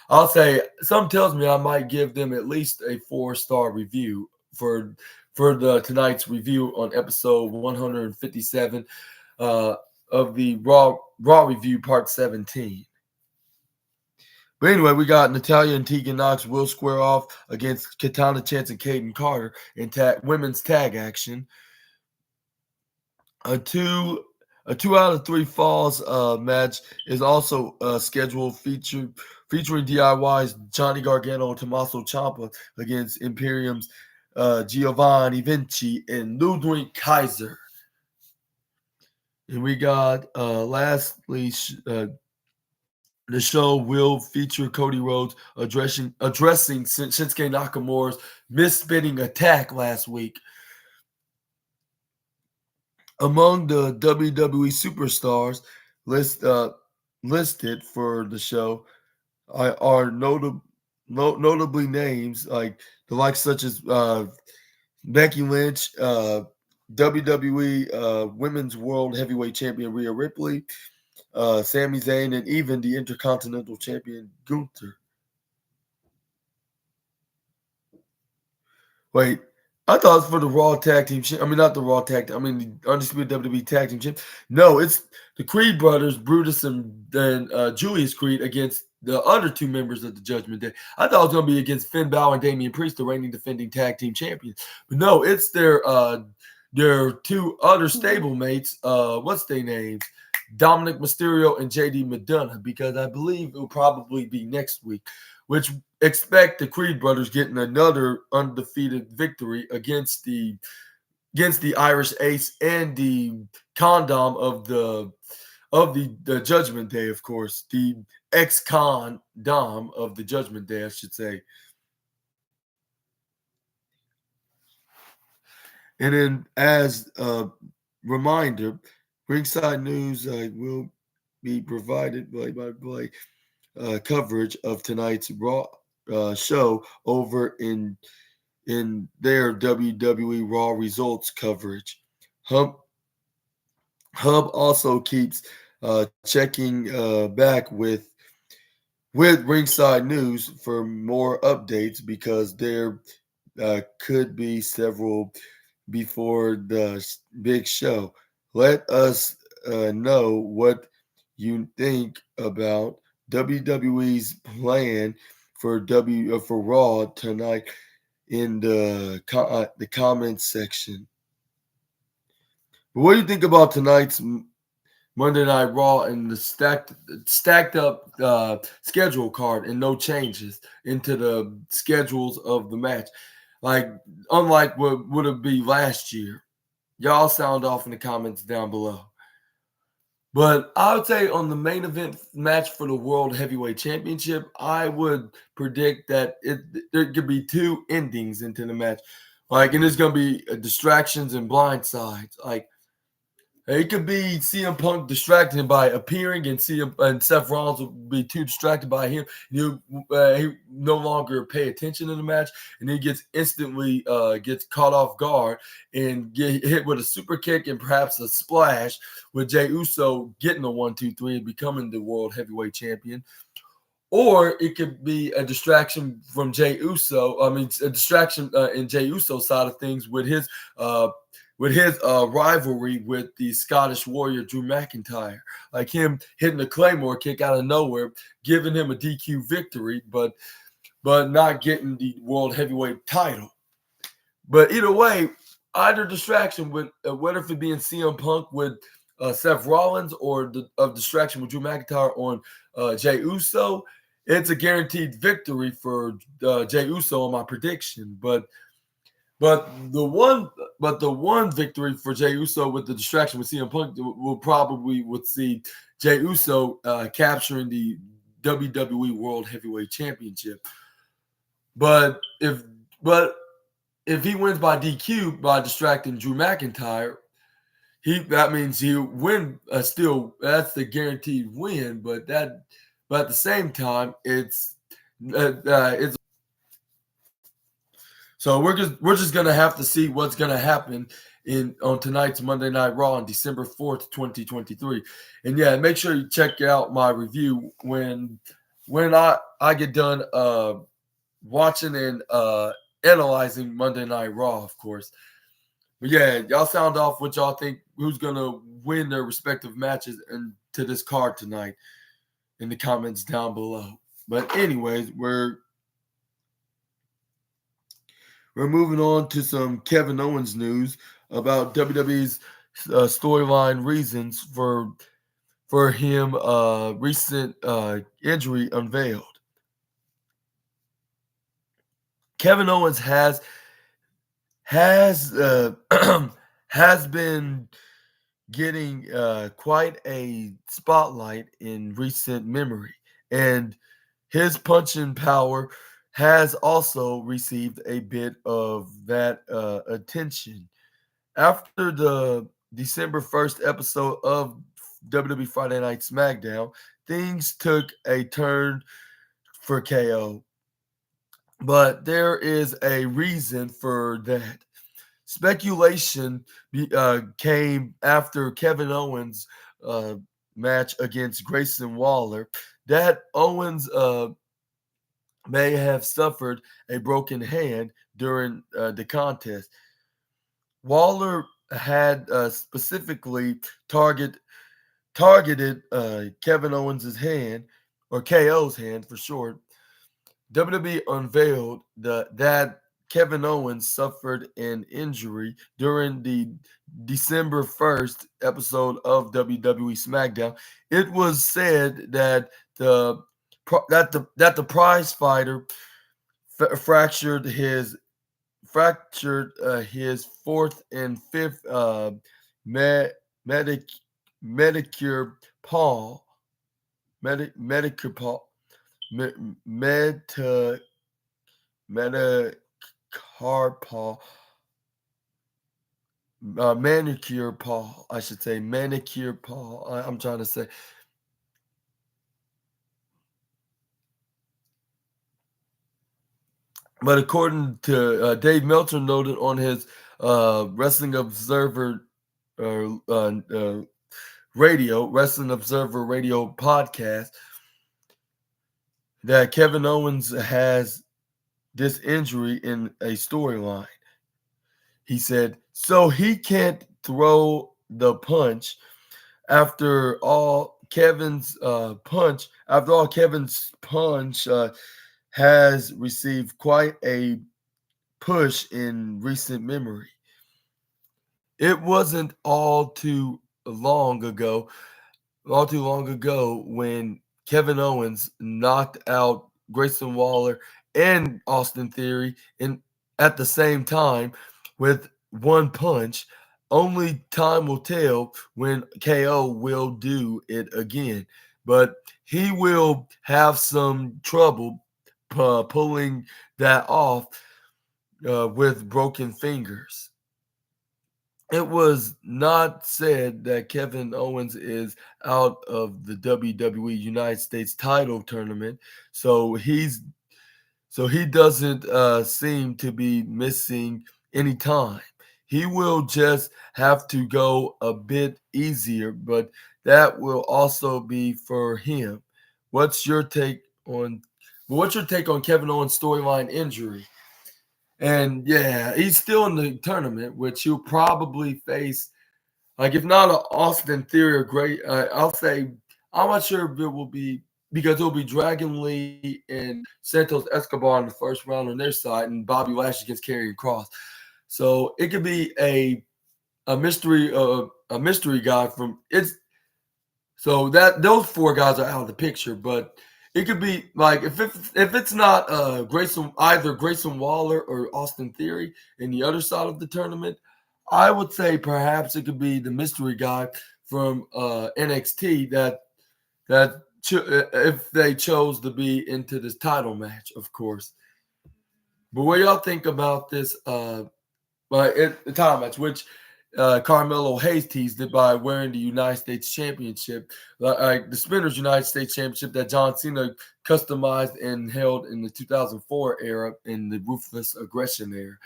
I'll say something tells me I might give them at least a 4-star review for the tonight's review on episode 157 of the Raw review part 17. But anyway, we got Natalya and Tegan Knox will square off against Katana Chance and Kaden Carter in women's tag action. A two out of three falls match is also scheduled featuring DIY's Johnny Gargano and Tommaso Ciampa against Imperium's Giovanni Vinci and Ludwig Kaiser. And we got lastly the show will feature Cody Rhodes addressing Shinsuke Nakamura's misspitting attack last week. Among the WWE superstars listed for the show are notably names like the likes such as Becky Lynch, WWE Women's World Heavyweight Champion Rhea Ripley, Sami Zayn, and even the Intercontinental Champion Gunther. Wait, I thought it was for the Raw Tag Team. Not the Raw Tag. The Undisputed WWE Tag Team Champ. No, it's the Creed brothers, Brutus and Julius Creed, against the other two members of the Judgment Day. I thought it was going to be against Finn Balor and Damian Priest, the reigning defending Tag Team Champions. But no, it's their two other stablemates. What's their names? Dominic Mysterio and JD McDonough, because I believe it will probably be next week, which expect the Creed brothers getting another undefeated victory against the Irish Ace and the Condom of the Judgment Day, of course, the ex-Condom of the Judgment Day, I should say. And then, as a reminder, Ringside News will be provided by coverage of tonight's Raw show over in their WWE Raw results coverage. Hub also keeps checking back with Ringside News for more updates, because there could be several before the big show. Let us know what you think about WWE's plan for Raw tonight in the comments section. But what do you think about tonight's Monday Night Raw and the stacked up schedule card and no changes into the schedules of the match? Like, unlike what would it be last year. Y'all sound off in the comments down below. But I would say on the main event match for the World Heavyweight Championship, I would predict that there could be two endings into the match. And there's going to be distractions and blindsides. It could be CM Punk distracting him by appearing, and Seth Rollins will be too distracted by him. He no longer pay attention to the match, and he gets instantly gets caught off guard and get hit with a super kick and perhaps a splash, with Jey Uso getting a 1-2-3 and becoming the World Heavyweight Champion. or it could be a distraction from Jey Uso. I mean, a distraction in Jey Uso's side of things uh, with his rivalry with the Scottish Warrior Drew McIntyre, like him hitting a Claymore kick out of nowhere, giving him a DQ victory, but not getting the World Heavyweight title. But either way, either distraction with whether it being CM Punk with Seth Rollins or the distraction with Drew McIntyre on Jey Uso, it's a guaranteed victory for Jey Uso on my prediction. But the one victory for Jey Uso with the distraction with CM Punk will probably would see Jey Uso capturing the WWE World Heavyweight Championship. But if he wins by DQ by distracting Drew McIntyre, that means he'll win. Still, that's the guaranteed win. But at the same time, it's so we're just gonna have to see what's gonna happen on tonight's Monday Night Raw on December 4th, 2023. And yeah, make sure you check out my review when I get done watching and analyzing Monday Night Raw, of course. But yeah, y'all sound off what y'all think who's gonna win their respective matches and to this card tonight in the comments down below. But anyways, we're moving on to some Kevin Owens news about WWE's storyline reasons for him recent injury unveiled. Kevin Owens has been getting quite a spotlight in recent memory, and his punching power has also received a bit of that attention. After the December 1st episode of WWE Friday Night SmackDown, things took a turn for KO. But there is a reason for that. Speculation came after Kevin Owens' match against Grayson Waller that Owens may have suffered a broken hand during the contest. Waller had specifically targeted Kevin Owens' hand, or KO's hand for short. WWE unveiled that Kevin Owens suffered an injury during the December 1st episode of WWE SmackDown. It was said that the prize fighter fractured his fourth and fifth medicure paw. Metacarpal manicure paw, I should say manicure paw. I'm trying to say. But according to Dave Meltzer noted on his Wrestling Observer Wrestling Observer Radio podcast, that Kevin Owens has this injury in a storyline. He said, so he can't throw the punch after all Kevin's punch has received quite a push in recent memory. It wasn't all too long ago when Kevin Owens knocked out Grayson Waller and Austin Theory at the same time with one punch. Only time will tell when KO will do it again, but he will have some trouble pulling that off with broken fingers. It was not said that Kevin Owens is out of the WWE United States title tournament, so he doesn't seem to be missing any time. He will just have to go a bit easier, but that will also be for him. What's your take on. But what's your take on Kevin Owens' storyline injury? And yeah, he's still in the tournament, which he'll probably face. Like if not an Austin Theory or great, I'll say I'm not sure if it will be because it'll be Dragon Lee and Santos Escobar in the first round on their side, and Bobby Lashley against Karrion Kross. So it could be a mystery guy from it's. So that those four guys are out of the picture, but it could be like if it's not Grayson Waller or Austin Theory in the other side of the tournament, I would say perhaps it could be the mystery guy from NXT if they chose to be into this title match, of course. But what y'all think about this? The title match, which Carmelo Hayes teased it by wearing the United States Championship, like the Spinners United States Championship that John Cena customized and held in the 2004 era in the Ruthless Aggression era.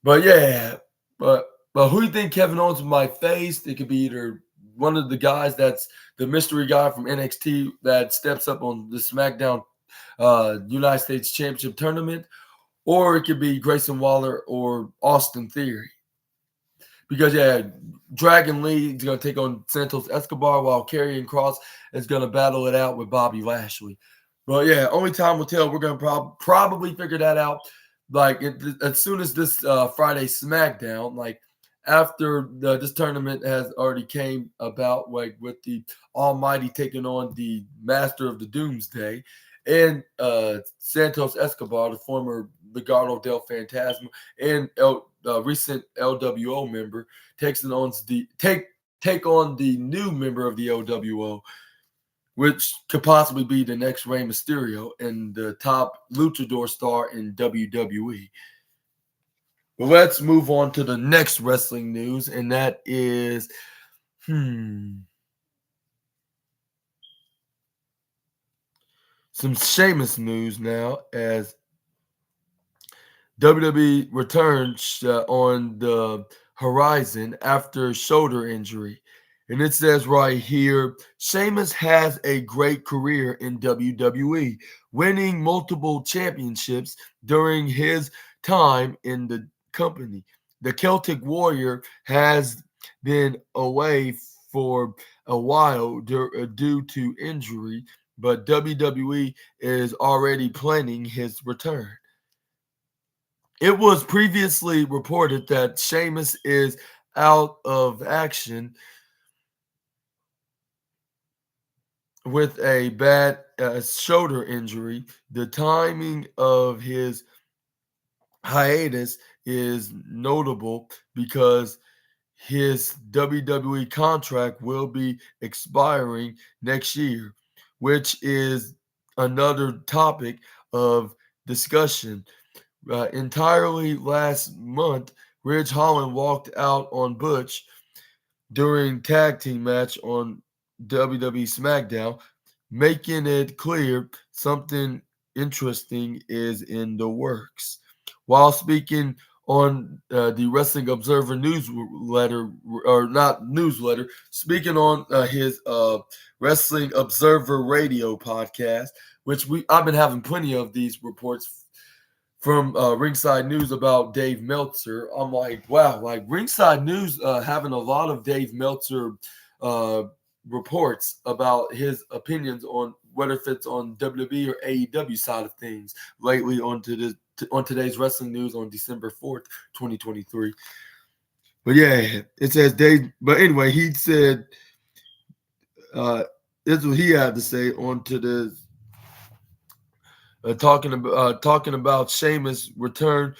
But yeah, but who do you think Kevin Owens might face? It could be either one of the guys that's the mystery guy from NXT that steps up on the SmackDown United States Championship tournament, or it could be Grayson Waller or Austin Theory. Because yeah, Dragon Lee is going to take on Santos Escobar while Karrion Kross is going to battle it out with Bobby Lashley. But yeah, only time will tell. We're going to probably figure that out. Like as soon as this Friday SmackDown, like after this tournament has already came about, like with the Almighty taking on the Master of the Doomsday, and Santos Escobar, the former Legado del Fantasma, and recent LWO member, take on the new member of the LWO, which could possibly be the next Rey Mysterio and the top luchador star in WWE. Well, let's move on to the next wrestling news, and that is some Sheamus news now, as WWE returns on the horizon after shoulder injury. And it says right here, Sheamus has a great career in WWE, winning multiple championships during his time in the company. The Celtic Warrior has been away for a while due to injury, but WWE is already planning his return. It was previously reported that Sheamus is out of action with a bad shoulder injury. The timing of his hiatus is notable because his WWE contract will be expiring next year, which is another topic of discussion. Entirely last month, Ridge Holland walked out on Butch during tag team match on WWE SmackDown, making it clear something interesting is in the works. While speaking on the Wrestling Observer newsletter, or not newsletter, speaking on his Wrestling Observer radio podcast, which I've been having plenty of these reports from Ringside News about Dave Meltzer. I'm like, wow, like Ringside News having a lot of Dave Meltzer reports about his opinions on whether it fits on WWE or AEW side of things lately on today's Wrestling News on December 4th, 2023. But yeah, it says Dave. But anyway, he said this is what he had to say on to the talking about Sheamus' return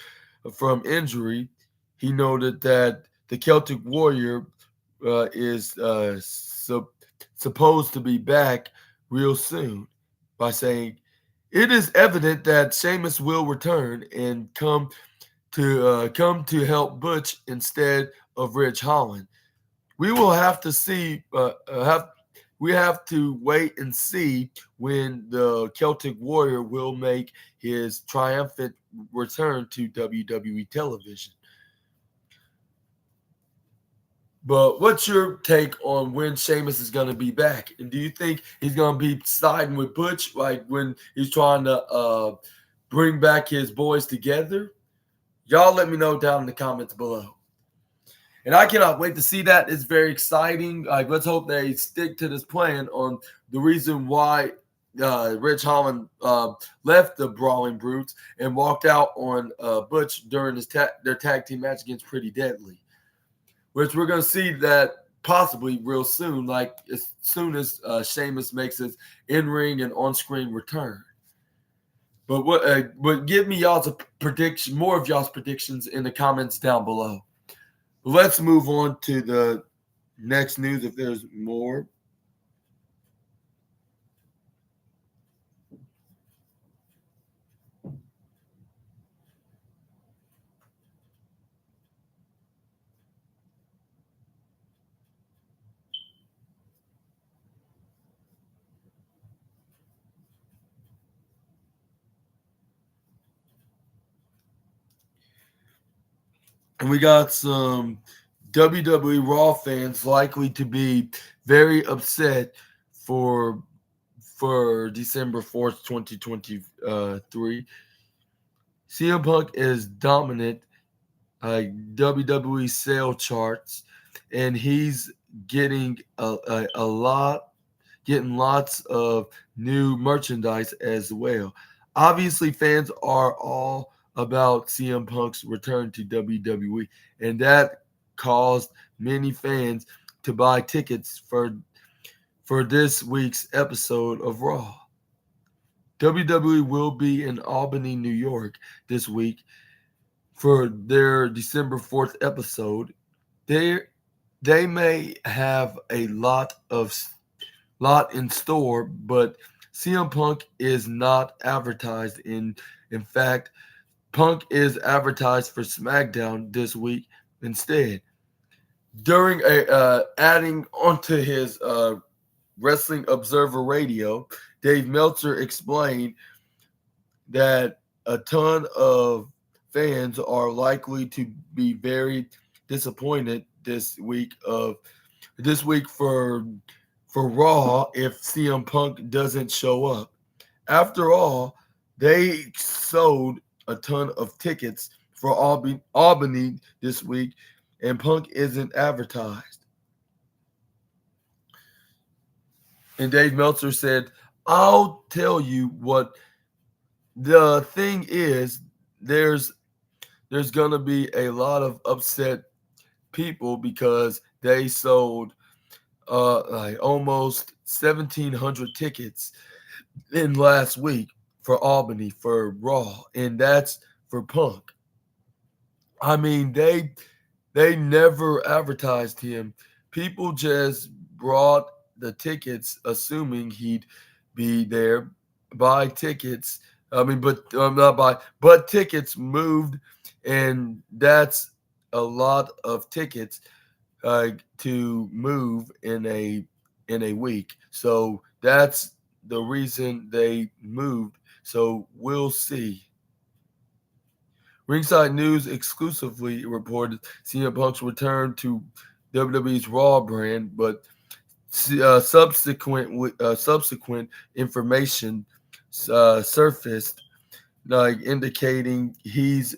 from injury. He noted that the Celtic Warrior is supposed to be back real soon, by saying it is evident that Sheamus will return and come to help Butch instead of Ridge Holland. We will have to see. We have to wait and see when the Celtic Warrior will make his triumphant return to WWE television. But what's your take on when Sheamus is going to be back? And do you think he's going to be siding with Butch, like when he's trying to bring back his boys together? Y'all let me know down in the comments below. And I cannot wait to see that. It's very exciting. Like, let's hope they stick to this plan on the reason why Rich Holland left the Brawling Brutes and walked out on Butch during their tag team match against Pretty Deadly, which we're going to see that possibly real soon, like as soon as Sheamus makes his in-ring and on-screen return. But give me y'all's prediction, more of y'all's predictions in the comments down below. Let's move on to the next news if there's more. And we got some WWE Raw fans likely to be very upset for December 4th, 2023. CM Punk is dominant WWE sale charts, and he's getting getting lots of new merchandise as well. Obviously, fans are all about CM Punk's return to WWE, and that caused many fans to buy tickets for this week's episode of Raw. WWE will be in Albany, New York this week for their December 4th episode. They may have a lot in store, but CM Punk is not advertised. In fact, Punk is advertised for SmackDown this week instead. During adding onto his Wrestling Observer Radio, Dave Meltzer explained that a ton of fans are likely to be very disappointed this week for Raw if CM Punk doesn't show up. After all, they sold a ton of tickets for Albany this week, and Punk isn't advertised. And Dave Meltzer said, "I'll tell you what the thing is. There's gonna be a lot of upset people because they sold like almost 1,700 tickets in last week for Albany for Raw, and that's for Punk. I mean, they never advertised him. People just brought the tickets assuming he'd be there. Buy tickets. I mean, but not buy, but tickets moved, and that's a lot of tickets to move in a week. So that's the reason they moved. So we'll see." Ringside News exclusively reported CM Punk's return to WWE's Raw brand, but subsequent information surfaced, indicating he's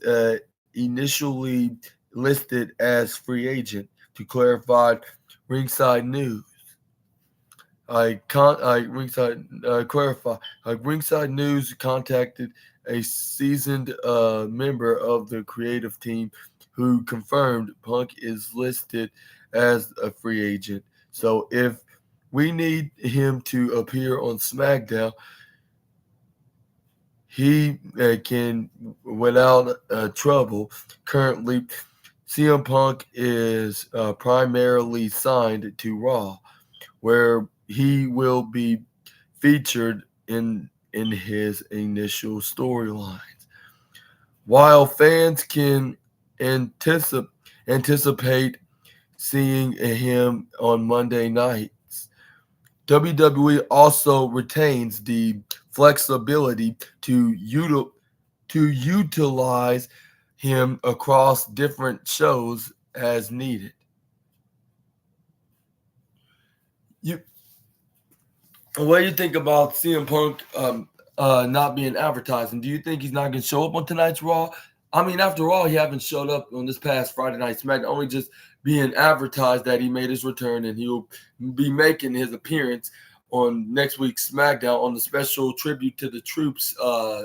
initially listed as free agent. To clarify, Ringside News. Ringside News contacted a seasoned member of the creative team who confirmed Punk is listed as a free agent. So if we need him to appear on SmackDown, he can without trouble. Currently, CM Punk is primarily signed to Raw, where he will be featured in his initial storylines. While fans can anticipate seeing him on Monday nights, WWE also retains the flexibility to utilize him across different shows as needed. you what do you think about CM Punk not being advertised? And do you think he's not going to show up on tonight's Raw? I mean, after all, he haven't showed up on this past Friday Night SmackDown, only just being advertised that he made his return and he'll be making his appearance on next week's SmackDown on the special Tribute to the Troops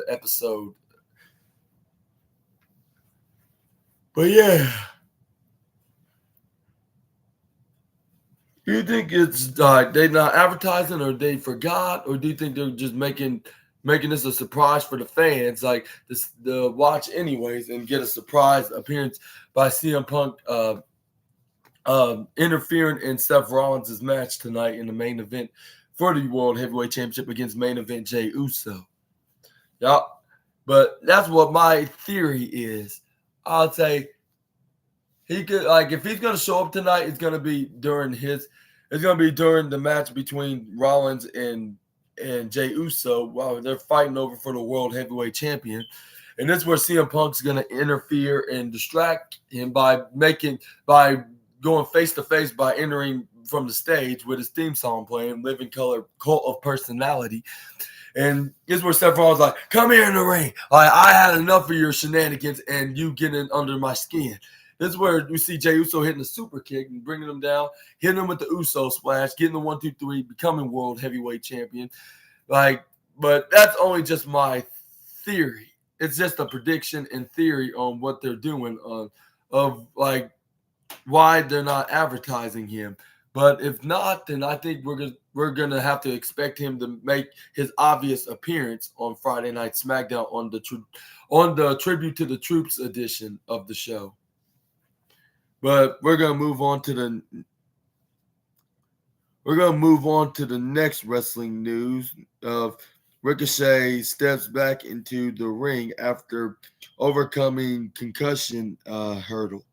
episode. But yeah. Do you think it's they not advertising, or they forgot, or do you think they're just making this a surprise for the fans, like this the watch anyways, and get a surprise appearance by CM Punk interfering in Seth Rollins' match tonight in the main event for the World Heavyweight Championship against main event Jey Uso? Yeah, but that's what my theory is. I'll say he could, like, if he's gonna show up tonight, it's gonna be during the match between Rollins and Jey Uso while they're fighting over for the World Heavyweight Champion. And this is where CM Punk's gonna interfere and distract him by going face to face by entering from the stage with his theme song playing, Living Color Cult of Personality. And this is where Seth Rollins like, come here in the ring. I had enough of your shenanigans and you getting under my skin. This is where we see Jey Uso hitting a super kick and bringing him down, hitting him with the Uso splash, getting the 1, 2, 3, becoming World Heavyweight Champion. But that's only just my theory. It's just a prediction and theory on what they're doing of why they're not advertising him. But if not, then I think we're gonna have to expect him to make his obvious appearance on Friday Night SmackDown on the Tribute to the Troops edition of the show. But we're gonna move on to the next wrestling news of Ricochet steps back into the ring after overcoming concussion hurdle.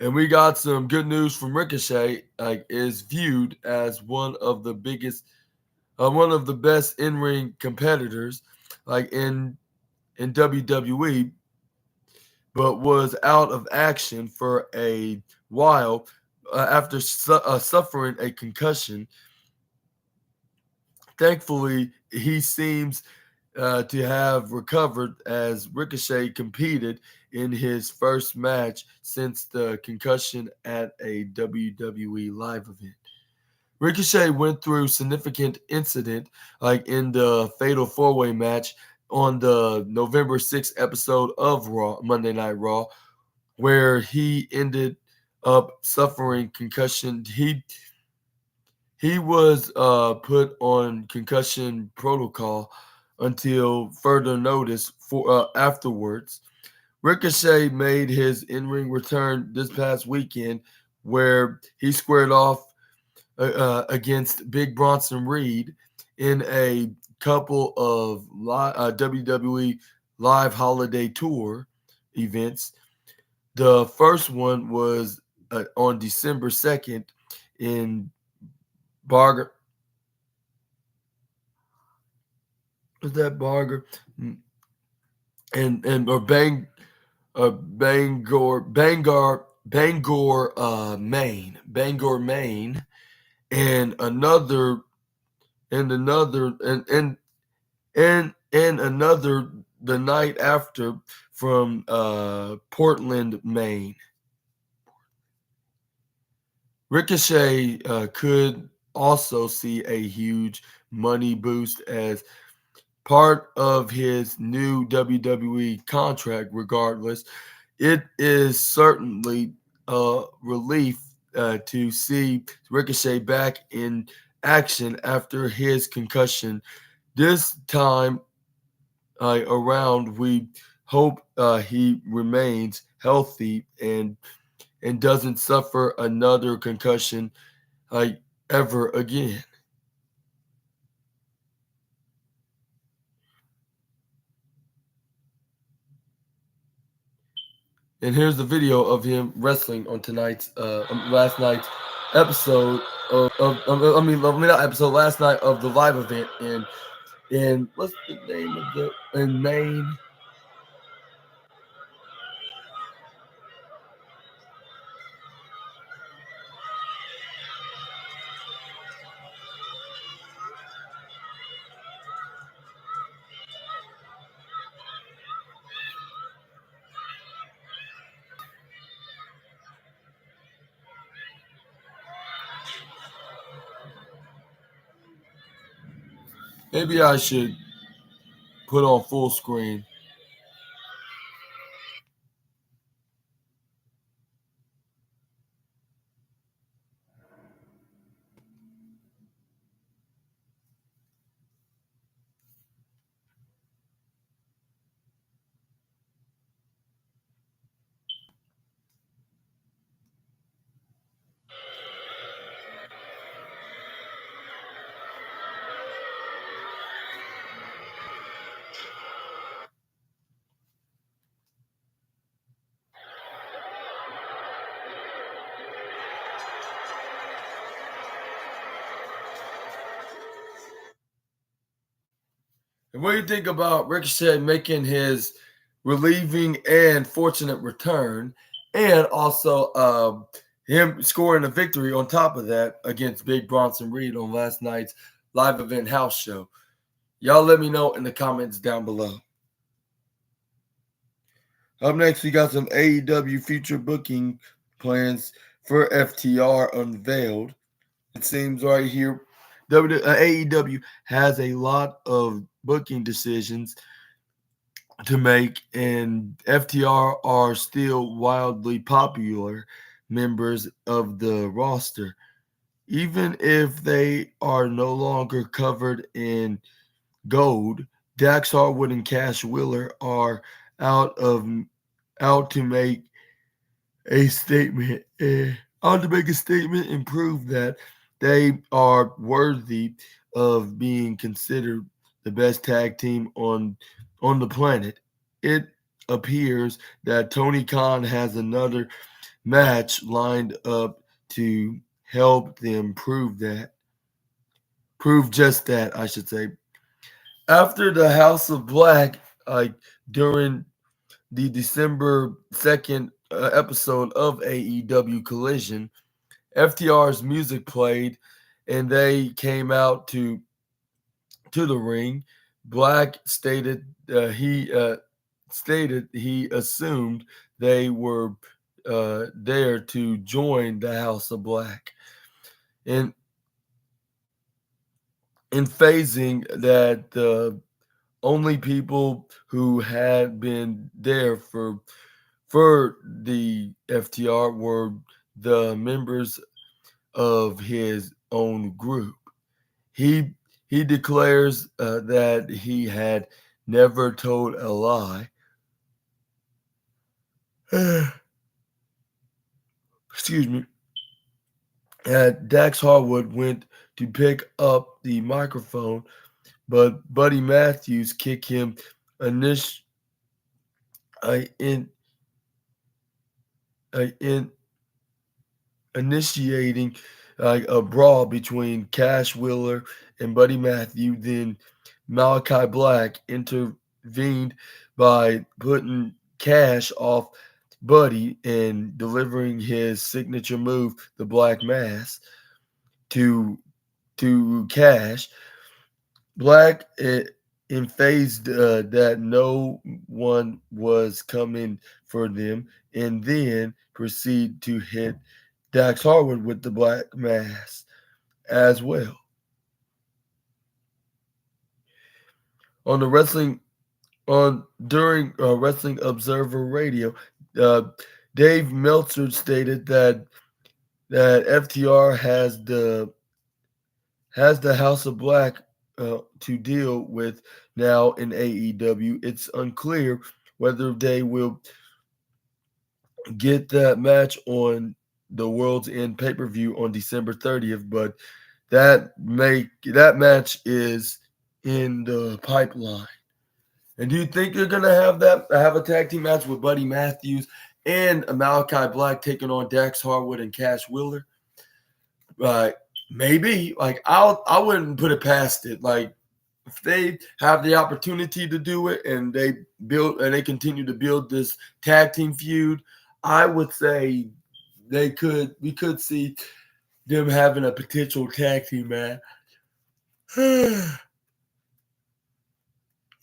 And we got some good news from Ricochet. Is viewed as one of the best in-ring competitors, in WWE, but was out of action for a while after suffering a concussion. Thankfully, he seems to have recovered as Ricochet competed in his first match since the concussion at a WWE live event. Ricochet went through significant incident in the Fatal 4-Way match on the November 6th episode of Monday Night Raw, where he ended up suffering concussion. He was put on concussion protocol until further notice afterwards. Ricochet made his in-ring return this past weekend, where he squared off against Big Bronson Reed in a couple of WWE Live Holiday Tour events. The first one was on December 2nd in Barger. Was that Barger? And or Bangor, Maine, and another the night after from Portland, Maine. Ricochet could also see a huge money boost as part of his new WWE contract. Regardless, it is certainly a relief to see Ricochet back in action after his concussion. This time around, we hope he remains healthy and doesn't suffer another concussion ever again. And here's the video of him wrestling on last night's episode last night of the live event in what's the name of in Maine? Maybe I should put on full screen. And what do you think about Ricochet making his relieving and fortunate return, and also him scoring a victory on top of that against Big Bronson Reed on last night's live event house show? Y'all let me know in the comments down below. Up next, we got some AEW future booking plans for FTR unveiled. It seems right here, AEW has a lot of booking decisions to make, and FTR are still wildly popular members of the roster. Even if they are no longer covered in gold, Dax Harwood and Cash Wheeler are out of out to make a statement. Out to make a statement and prove that they are worthy of being considered the best tag team on the planet. It appears that Tony Khan has another match lined up to help them prove just that, I should say. After the House of Black, during the December 2nd episode of AEW Collision, FTR's music played and they came out to the ring. Black stated he assumed they were there to join the House of Black. And in phasing that the only people who had been there for the FTR were the members of his own group. He declares that he had never told a lie. Excuse me. Dax Harwood went to pick up the microphone, but Buddy Matthews kicked him initiating a brawl between Cash Wheeler and Buddy Matthew. Then Malachi Black intervened by putting Cash off Buddy and delivering his signature move, the Black Mass, to Cash. Black phased that no one was coming for them, and then proceed to hit Dax Harwood with the Black Mass as well. On the during Wrestling Observer Radio, Dave Meltzer stated that FTR has the House of Black to deal with now in AEW. It's unclear whether they will get that match on the World's End pay-per-view on December 30th, but that match is in the pipeline. And do you think they're gonna have a tag team match with Buddy Matthews and Malachi Black taking on Dax Harwood and Cash Wheeler? Maybe. I wouldn't put it past it. Like, if they have the opportunity to do it and they continue to build this tag team feud, I would say we could see them having a potential tag team match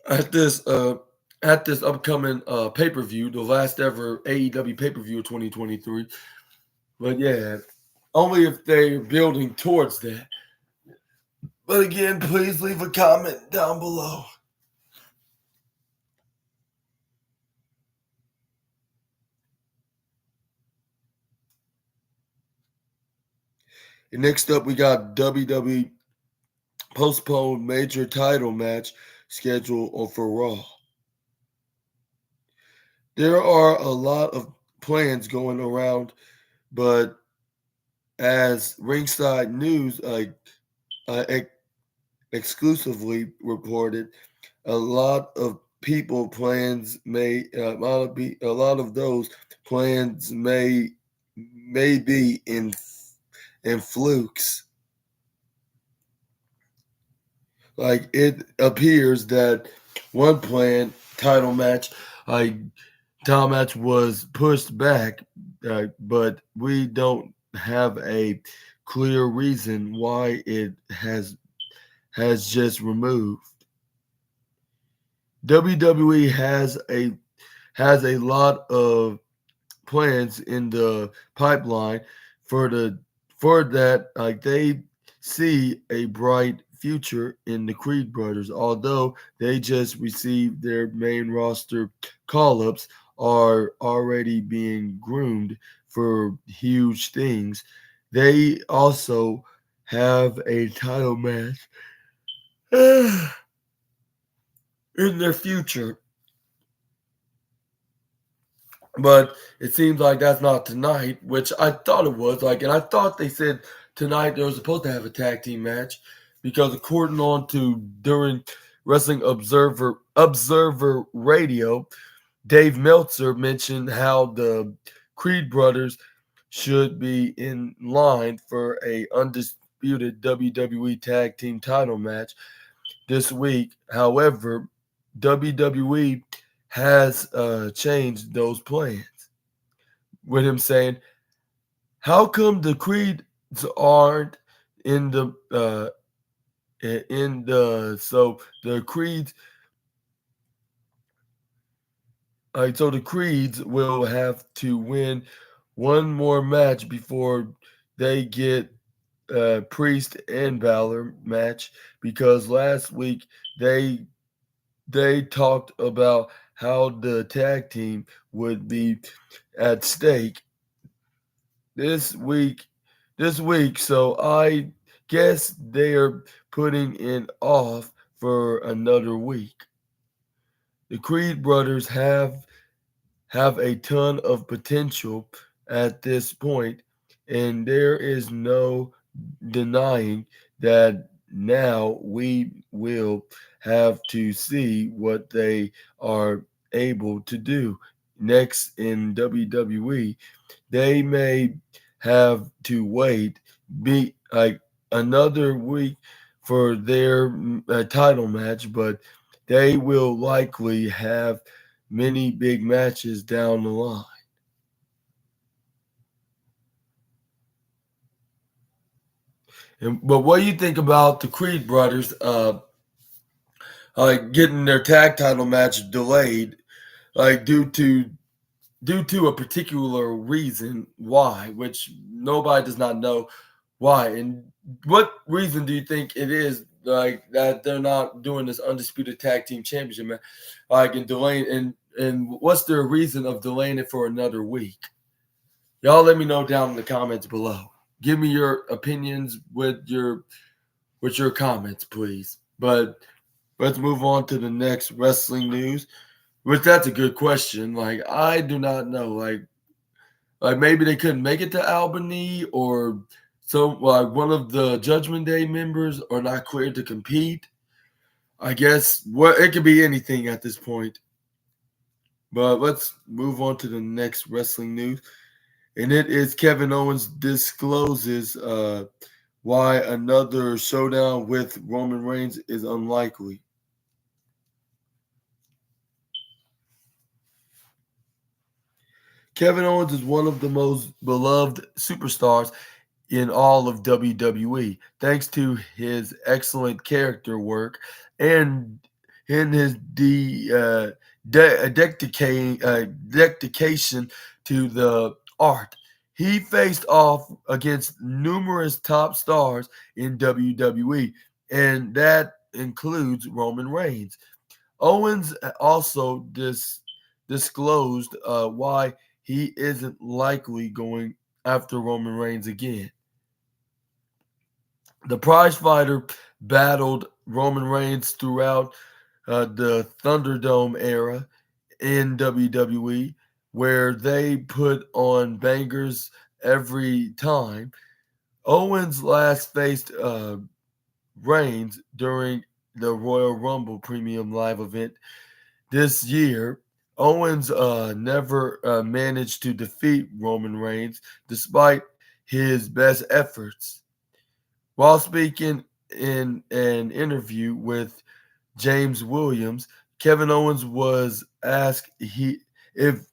at this upcoming pay-per-view, the last ever AEW pay-per-view of 2023. But yeah, only if they're building towards that. But again, please leave a comment down below. And next up, we got WWE postponed major title match scheduled for Raw. There are a lot of plans going around, but as Ringside News exclusively reported, a lot of those plans may be in flukes. Like, it appears that one planned title match was pushed back, but we don't have a clear reason why it has just removed. WWE has a lot of plans in the pipeline for that. Like, they see a bright future in the Creed brothers, although they just received their main roster call-ups, are already being groomed for huge things. They also have a title match in their future, but it seems like that's not tonight, which I thought it was. And I thought they said tonight they were supposed to have a tag team match, because according on to during Wrestling Observer Radio, Dave Meltzer mentioned how the Creed brothers should be in line for a undisputed WWE tag team title match this week. However, WWE has changed those plans, with him saying, "How come the Creeds aren't in the so the Creeds so the Creeds will have to win one more match before they get Priest and Balor match, because last week they talked about how the tag team would be at stake this week. So I guess they are putting it off for another week. The Creed brothers have a ton of potential at this point, and there is no denying that. Now we will have to see what they are able to do next in WWE. They may have to wait another week for their title match, but they will likely have many big matches down the line. But what do you think about the Creed brothers getting their tag title match delayed, due to a particular reason why, which nobody does not know why? And what reason do you think it is, that they're not doing this undisputed tag team championship match, and delaying, and what's their reason of delaying it for another week? Y'all let me know down in the comments below. Give me your opinions with your comments, please. But let's move on to the next wrestling news. Which, that's a good question. I do not know. Maybe they couldn't make it to Albany, or so one of the Judgment Day members are not cleared to compete. I guess it could be anything at this point. But let's move on to the next wrestling news. And it is Kevin Owens discloses why another showdown with Roman Reigns is unlikely. Kevin Owens is one of the most beloved superstars in all of WWE, thanks to his excellent character work and in his dedication to the art. He faced off against numerous top stars in WWE, and that includes Roman Reigns. Owens also disclosed why he isn't likely going after Roman Reigns again. The prize fighter battled Roman Reigns throughout the Thunderdome era in WWE, where they put on bangers every time. Owens last faced Reigns during the Royal Rumble Premium Live event this year. Owens never managed to defeat Roman Reigns despite his best efforts. While speaking in an interview with James Williams, Kevin Owens was asked if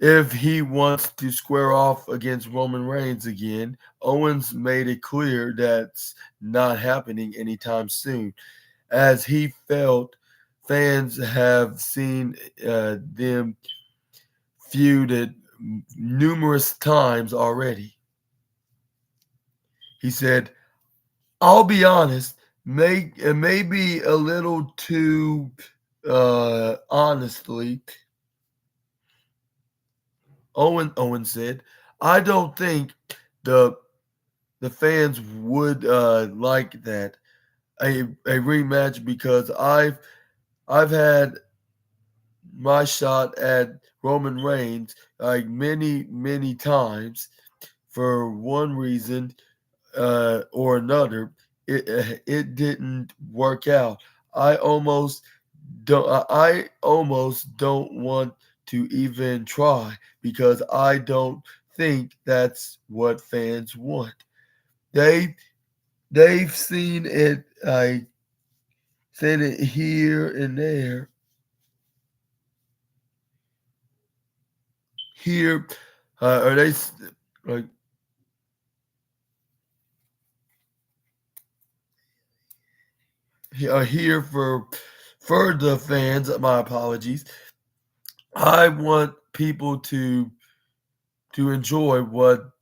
if he wants to square off against Roman Reigns again. Owens made it clear that's not happening anytime soon, as he felt fans have seen them feuded numerous times already. He said, I'll be honest, maybe a little too honestly. Owen said, I don't think the the fans would like that a rematch because I've had my shot at Roman Reigns like many times for one reason or another. It didn't work out. I almost don't want to even try because I don't think that's what fans want. They they've seen it. I said it here and there. Here, are they like are here for the fans? My apologies. I want people to enjoy what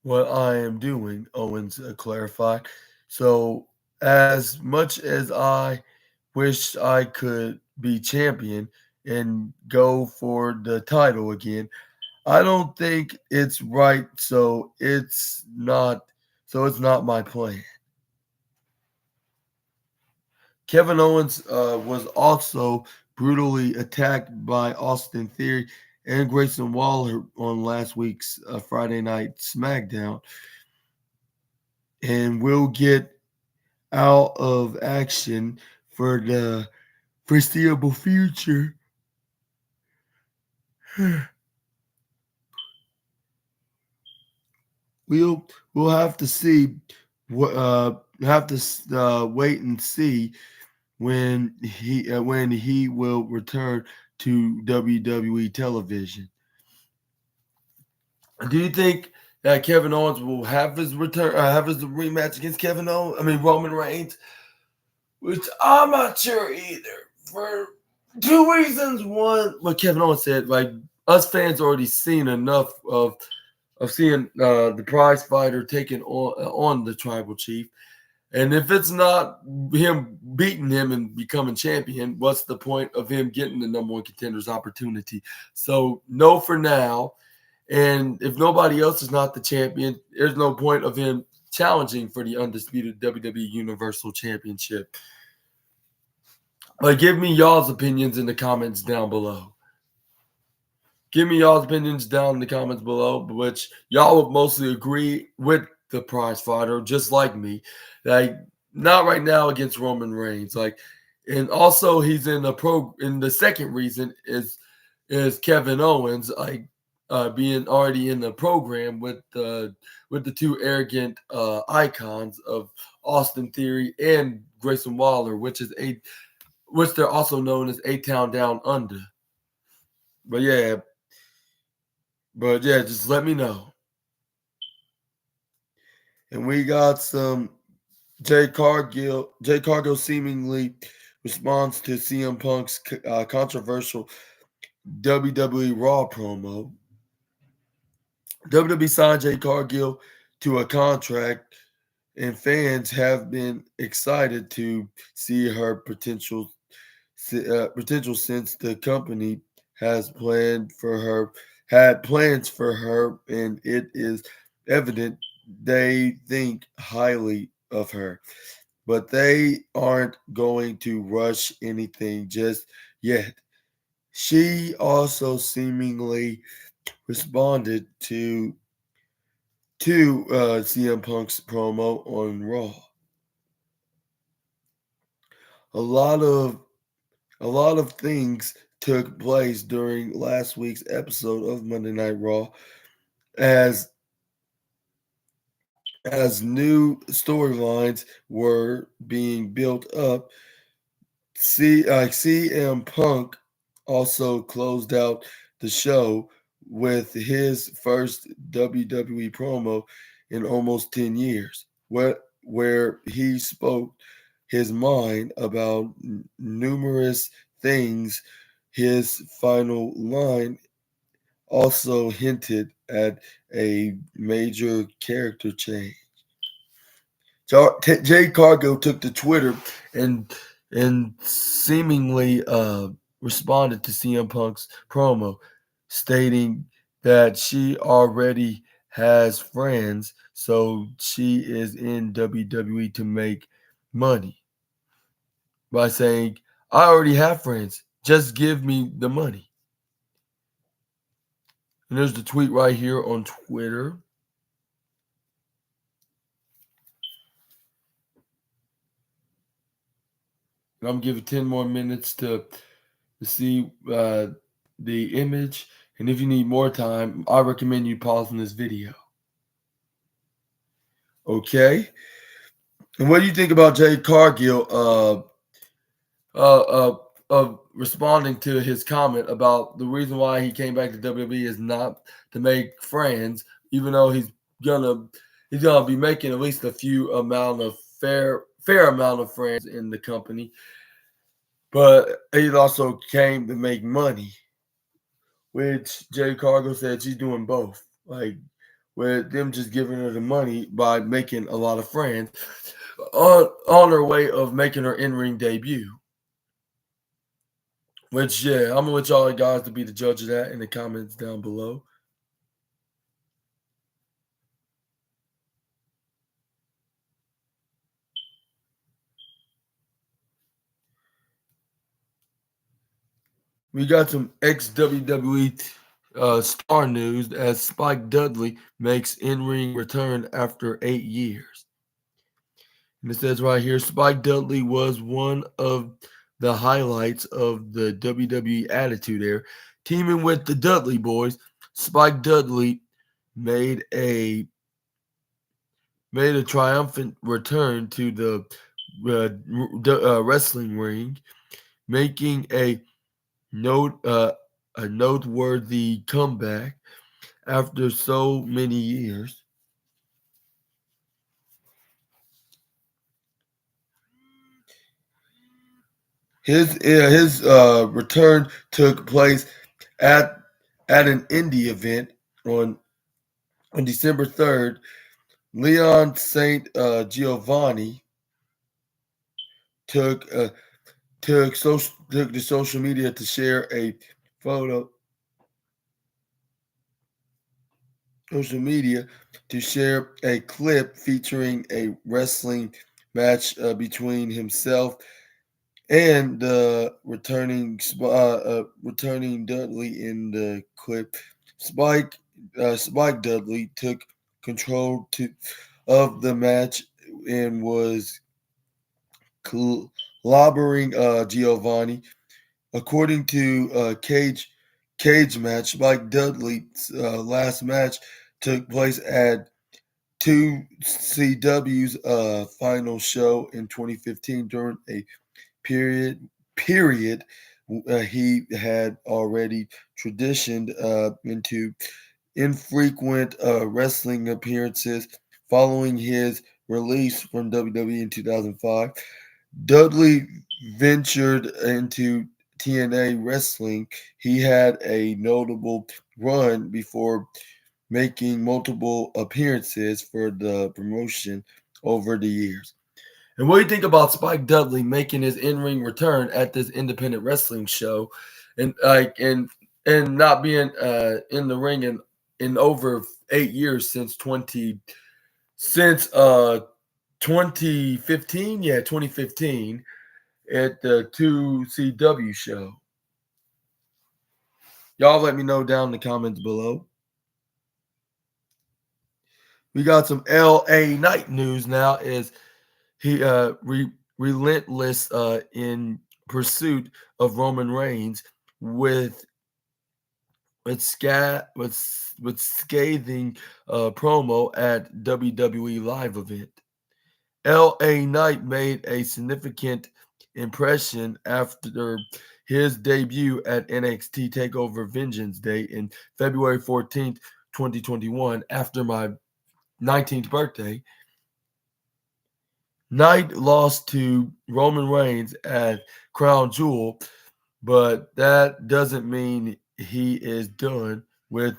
I am doing. Owens clarified. So as much as I wish I could be champion and go for the title again, I don't think it's right. So it's not my plan. Kevin Owens was also brutally attacked by Austin Theory and Grayson Waller on last week's Friday Night SmackDown, and will get out of action for the foreseeable future. We'll have to see. Have to wait and see when he will return to WWE television. Do you think that Kevin Owens will have his return, have his rematch against Kevin Owens? I mean Roman Reigns, which I'm not sure either. For two reasons. One, what Kevin Owens said, like us fans already seen enough of seeing the prize fighter taking on the tribal chief. And if it's not him beating him and becoming champion, what's the point of him getting the number one contender's opportunity? So, no for now. And if nobody else is not the champion, there's no point of him challenging for the undisputed WWE Universal Championship. But give me y'all's opinions in the comments down below. Give me y'all's opinions down in the comments below, which y'all would mostly agree with the prize fighter, just like me. Like, not right now against Roman Reigns. Like, and also he's in the second reason is Kevin Owens, like being already in the program with the two arrogant icons of Austin Theory and Grayson Waller, which they're also known as A Town Down Under. But yeah, just let me know. And we got some Jay Cargill. Jay Cargill seemingly responds to CM Punk's controversial WWE Raw promo. WWE signed Jay Cargill to a contract and fans have been excited to see her potential since the company has plans for her, and it is evident they think highly of her. But they aren't going to rush anything just yet. She also seemingly responded to CM Punk's promo on Raw. A lot of a lot of things took place during last week's episode of Monday Night Raw as new storylines were being built up. CM Punk also closed out the show with his first WWE promo in almost 10 years, where he spoke his mind about numerous things. His final line also hinted at a major character change. Jay Cargill took to Twitter and seemingly responded to CM Punk's promo, stating that she already has friends, so she is in WWE to make money. By saying, "I already have friends, just give me the money." And there's the tweet right here on Twitter. And I'm giving 10 more minutes to see the image. And if you need more time, I recommend you pausing this video. Okay? And what do you think about Jay Cargill responding to his comment about the reason why he came back to WWE is not to make friends, even though gonna he's gonna be making at least a few amount of fair amount of friends in the company, but he also came to make money, which Jay Cargill said she's doing both. Like, with them just giving her the money by making a lot of friends on her way of making her in-ring debut. Which, yeah, I'm gonna let y'all guys to be the judge of that in the comments down below. We got some ex-WWE star news as Spike Dudley makes in-ring return after 8 years. And it says right here, Spike Dudley was one of the highlights of the WWE Attitude Era. Teaming with the Dudley Boys, Spike Dudley made a triumphant return to the wrestling ring, making a noteworthy comeback after so many years. His return took place at an indie event on December 3rd. Leon Saint Giovanni took took to social media to share a photo. Social media to share a clip featuring a wrestling match between himself and returning Dudley. In the clip, Spike Dudley took control of the match and was clobbering Giovanni. According to Cage Match, Spike Dudley's last match took place at 2CW's final show in 2015 during a period he had already transitioned into infrequent wrestling appearances following his release from WWE in 2005. Dudley ventured into TNA wrestling. He had a notable run before making multiple appearances for the promotion over the years. And what do you think about Spike Dudley making his in-ring return at this independent wrestling show, and not being in the ring in over 8 years since 2015? Yeah, 2015 at the 2CW show. Y'all let me know down in the comments below. We got some LA Knight news now. Is he relentless in pursuit of Roman Reigns with scathing promo at WWE live event. LA Knight made a significant impression after his debut at NXT TakeOver Vengeance Day in February 14th, 2021, after my 19th birthday. Knight lost to Roman Reigns at Crown Jewel, but that doesn't mean he is done with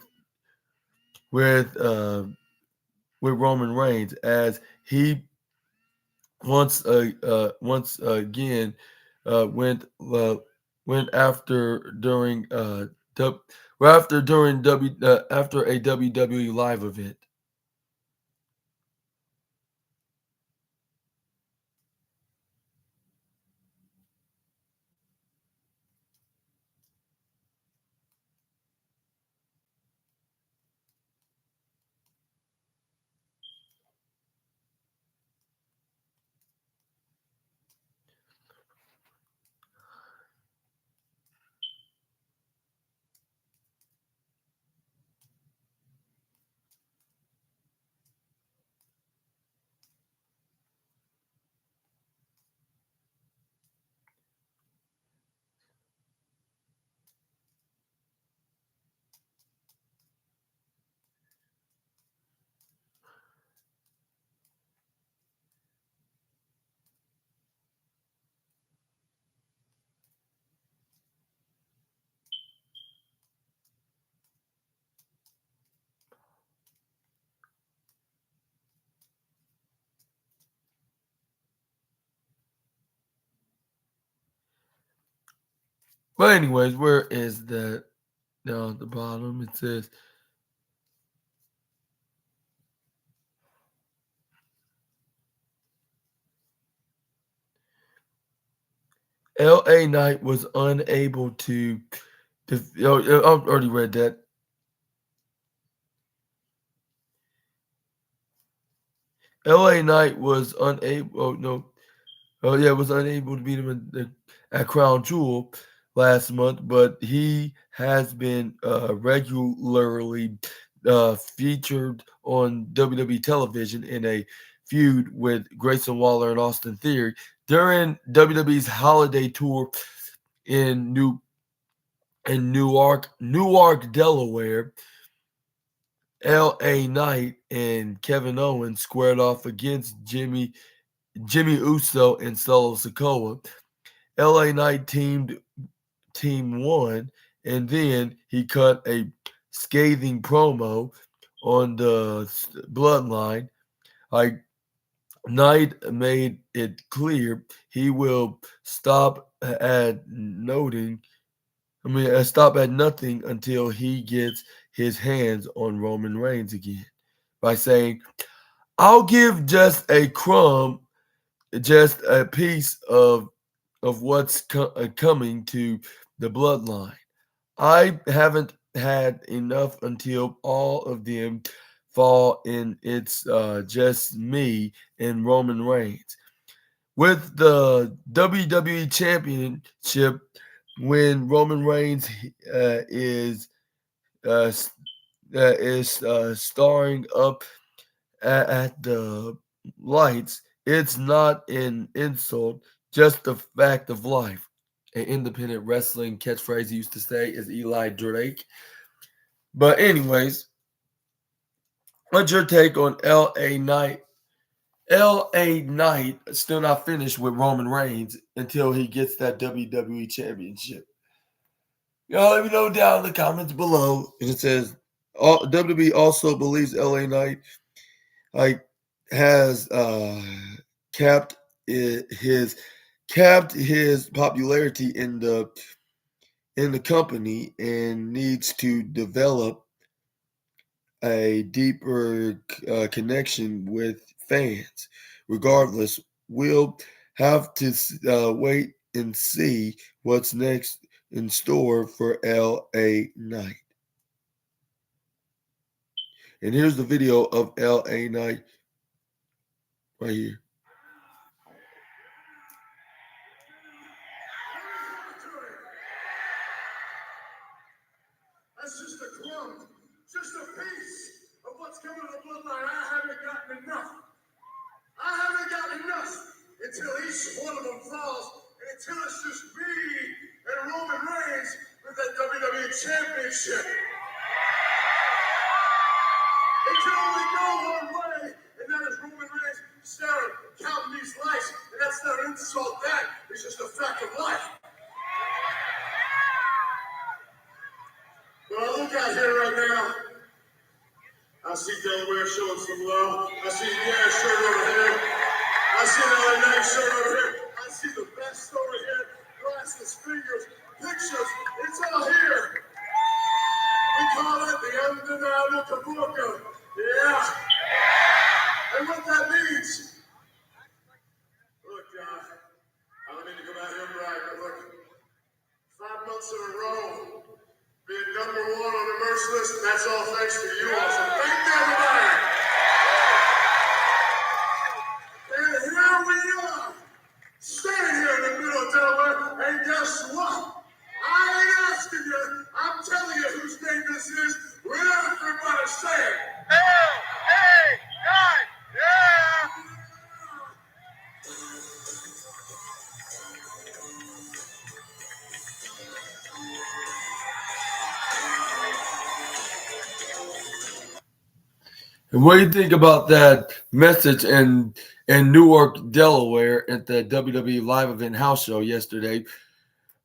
Roman Reigns, as he once again went after during after a WWE live event. But anyways, where is that? Down at the bottom, it says LA Knight was unable to. I've already read that. LA Knight was unable. Oh no. Oh yeah, was unable to beat him at Crown Jewel last month, but he has been regularly featured on WWE television in a feud with Grayson Waller and Austin Theory during WWE's holiday tour in Newark, Delaware. LA Knight and Kevin Owens squared off against Jimmy Uso and Solo Sikoa. LA Knight team won, and then he cut a scathing promo on the bloodline. Like, Knight made it clear he will stop at nothing until he gets his hands on Roman Reigns again, by saying, "I'll give just a crumb, just a piece of what's coming to the bloodline. I haven't had enough until all of them fall in. It's just me and Roman Reigns." With the WWE Championship, when Roman Reigns is starring up at the lights, it's not an insult, just the fact of life. An independent wrestling catchphrase he used to say is Eli Drake. But anyways, what's your take on LA Knight? LA Knight still not finished with Roman Reigns until he gets that WWE Championship. Y'all let me know down in the comments below. And it says WWE also believes LA Knight has capped his popularity in the company and needs to develop a deeper connection with fans. Regardless, we'll have to wait and see what's next in store for LA Knight. And here's the video of LA Knight right here. That's just a crumb, just a piece of what's coming to the bloodline. I haven't gotten enough. I haven't gotten enough until each one of them falls, and until it's just me and Roman Reigns with that WWE Championship. It can only go one way, and that is Roman Reigns staring, counting these lights, and that's not an insult. That is just a fact of life. But I look out here right now. I see Delaware showing some love. I see the shirt over here. I see the LA Knight shirt over here. I see the best over here. Glasses, fingers, pictures. It's all here. We call it the undeniable Kabuka. Yeah. And what that means. Look, I don't mean to come out here and brag, but look, 5 months in a row. Being number one on the merch list, and that's all thanks to you all. So thank you, everybody. And here we are, standing here in the middle of Delaware, and guess what? I ain't asking you, I'm telling you whose name this is. With everybody saying, L-A-Knight, yeah! And what do you think about that message in Newark, Delaware, at the WWE Live Event House Show yesterday,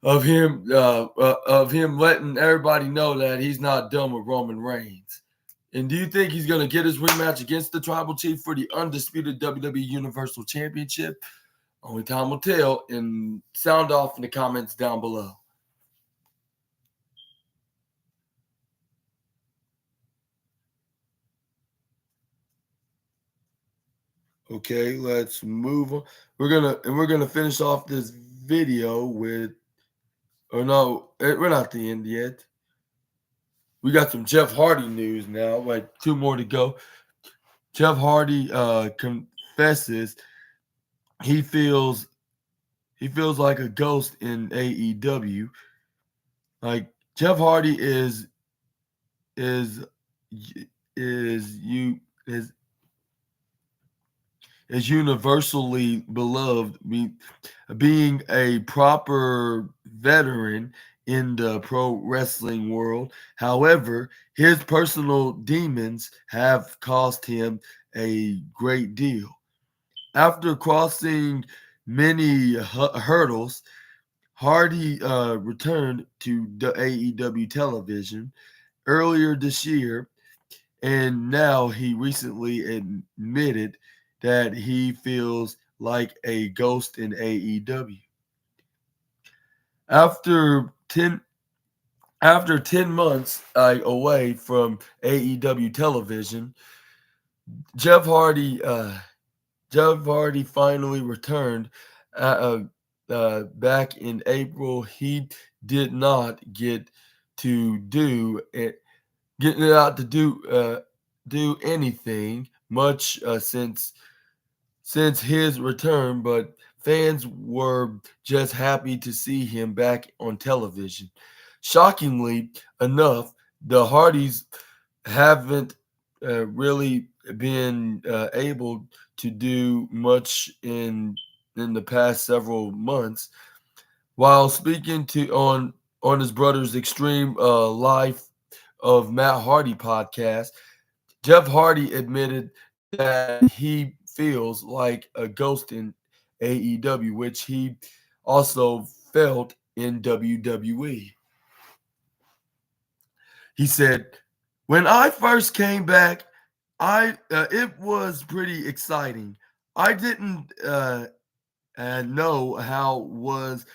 of him letting everybody know that he's not done with Roman Reigns? And do you think he's going to get his rematch against the Tribal Chief for the undisputed WWE Universal Championship? Only time will tell. And sound off in the comments down below. Okay, let's move on. We're gonna finish off this video with, oh no, we're not at the end yet. We got some Jeff Hardy news now, like 2 more to go. Jeff Hardy confesses he feels like a ghost in AEW. Like, Jeff Hardy is universally beloved, being a proper veteran in the pro wrestling world. However, his personal demons have cost him a great deal. After crossing many hurdles, Hardy returned to the AEW television earlier this year, and now he recently admitted that he feels like a ghost in AEW. After 10 months away from AEW television, Jeff Hardy finally returned back in April. He did not get to do anything much since his return, but fans were just happy to see him back on television. Shockingly enough, the Hardys haven't really been able to do much in the past several months. While speaking on his brother's Extreme Life of Matt Hardy podcast, Jeff Hardy admitted that he feels like a ghost in AEW, which he also felt in WWE. He said, "When I first came back, it was pretty exciting. I didn't know how was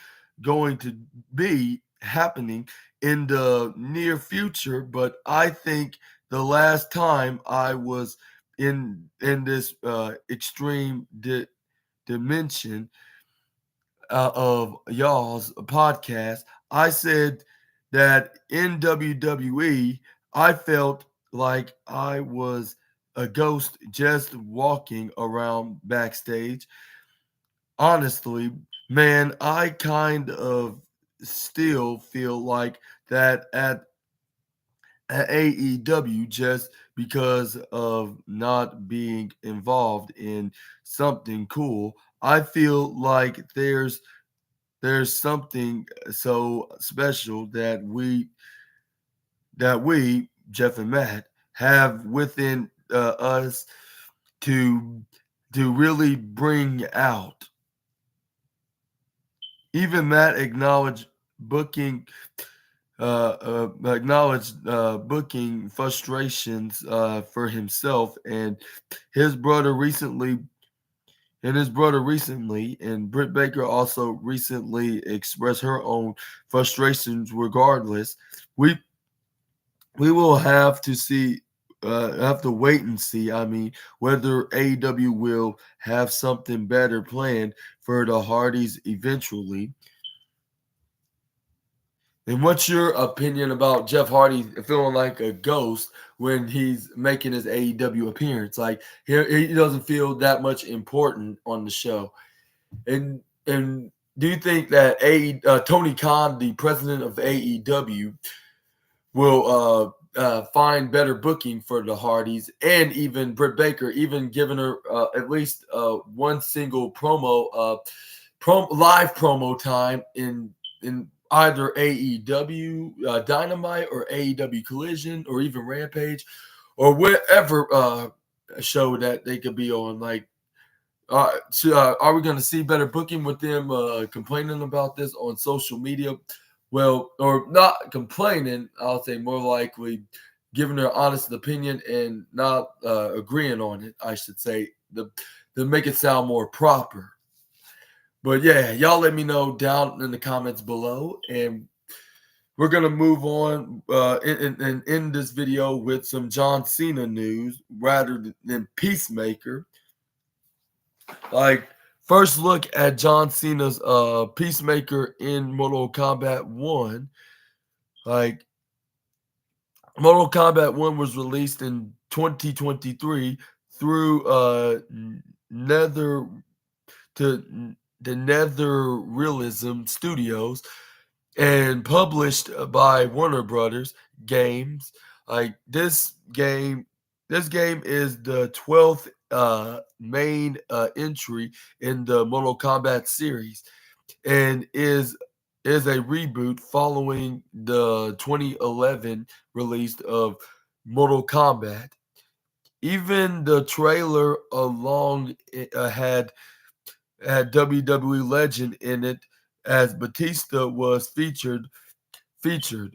going to be happening in the near future, but I think the last time I was in this extreme dimension of y'all's podcast, I said that in WWE, I felt like I was a ghost just walking around backstage. Honestly, man, I kind of still feel like that at AEW just because of not being involved in something cool. I feel like there's something so special that we Jeff and Matt have within us to really bring out. Even Matt acknowledged booking frustrations for himself and his brother recently. And Britt Baker also recently expressed her own frustrations. Regardless, we we will have to wait and see. I mean, whether AEW will have something better planned for the Hardys eventually. And what's your opinion about Jeff Hardy feeling like a ghost when he's making his AEW appearance? Like he doesn't feel that much important on the show. And do you think that Tony Khan, the president of AEW, will find better booking for the Hardys and even Britt Baker, even giving her at least one single live promo time in either AEW Dynamite or AEW Collision or even Rampage or whatever show that they could be on. Like, are we going to see better booking with them complaining about this on social media? Well, or not complaining, I'll say more likely giving their honest opinion and not agreeing on it, I should say, to make it sound more proper. But yeah, y'all let me know down in the comments below. And we're going to move on in this video with some John Cena news rather than Peacemaker. Like, first look at John Cena's Peacemaker in Mortal Kombat 1. Like, Mortal Kombat 1 was released in 2023 through Nether to the Nether Realism Studios and published by Warner Brothers Games. Like this game is the 12th main entry in the Mortal Kombat series and is a reboot following the 2011 release of Mortal Kombat. Even the trailer along had WWE legend in it as Batista was featured. The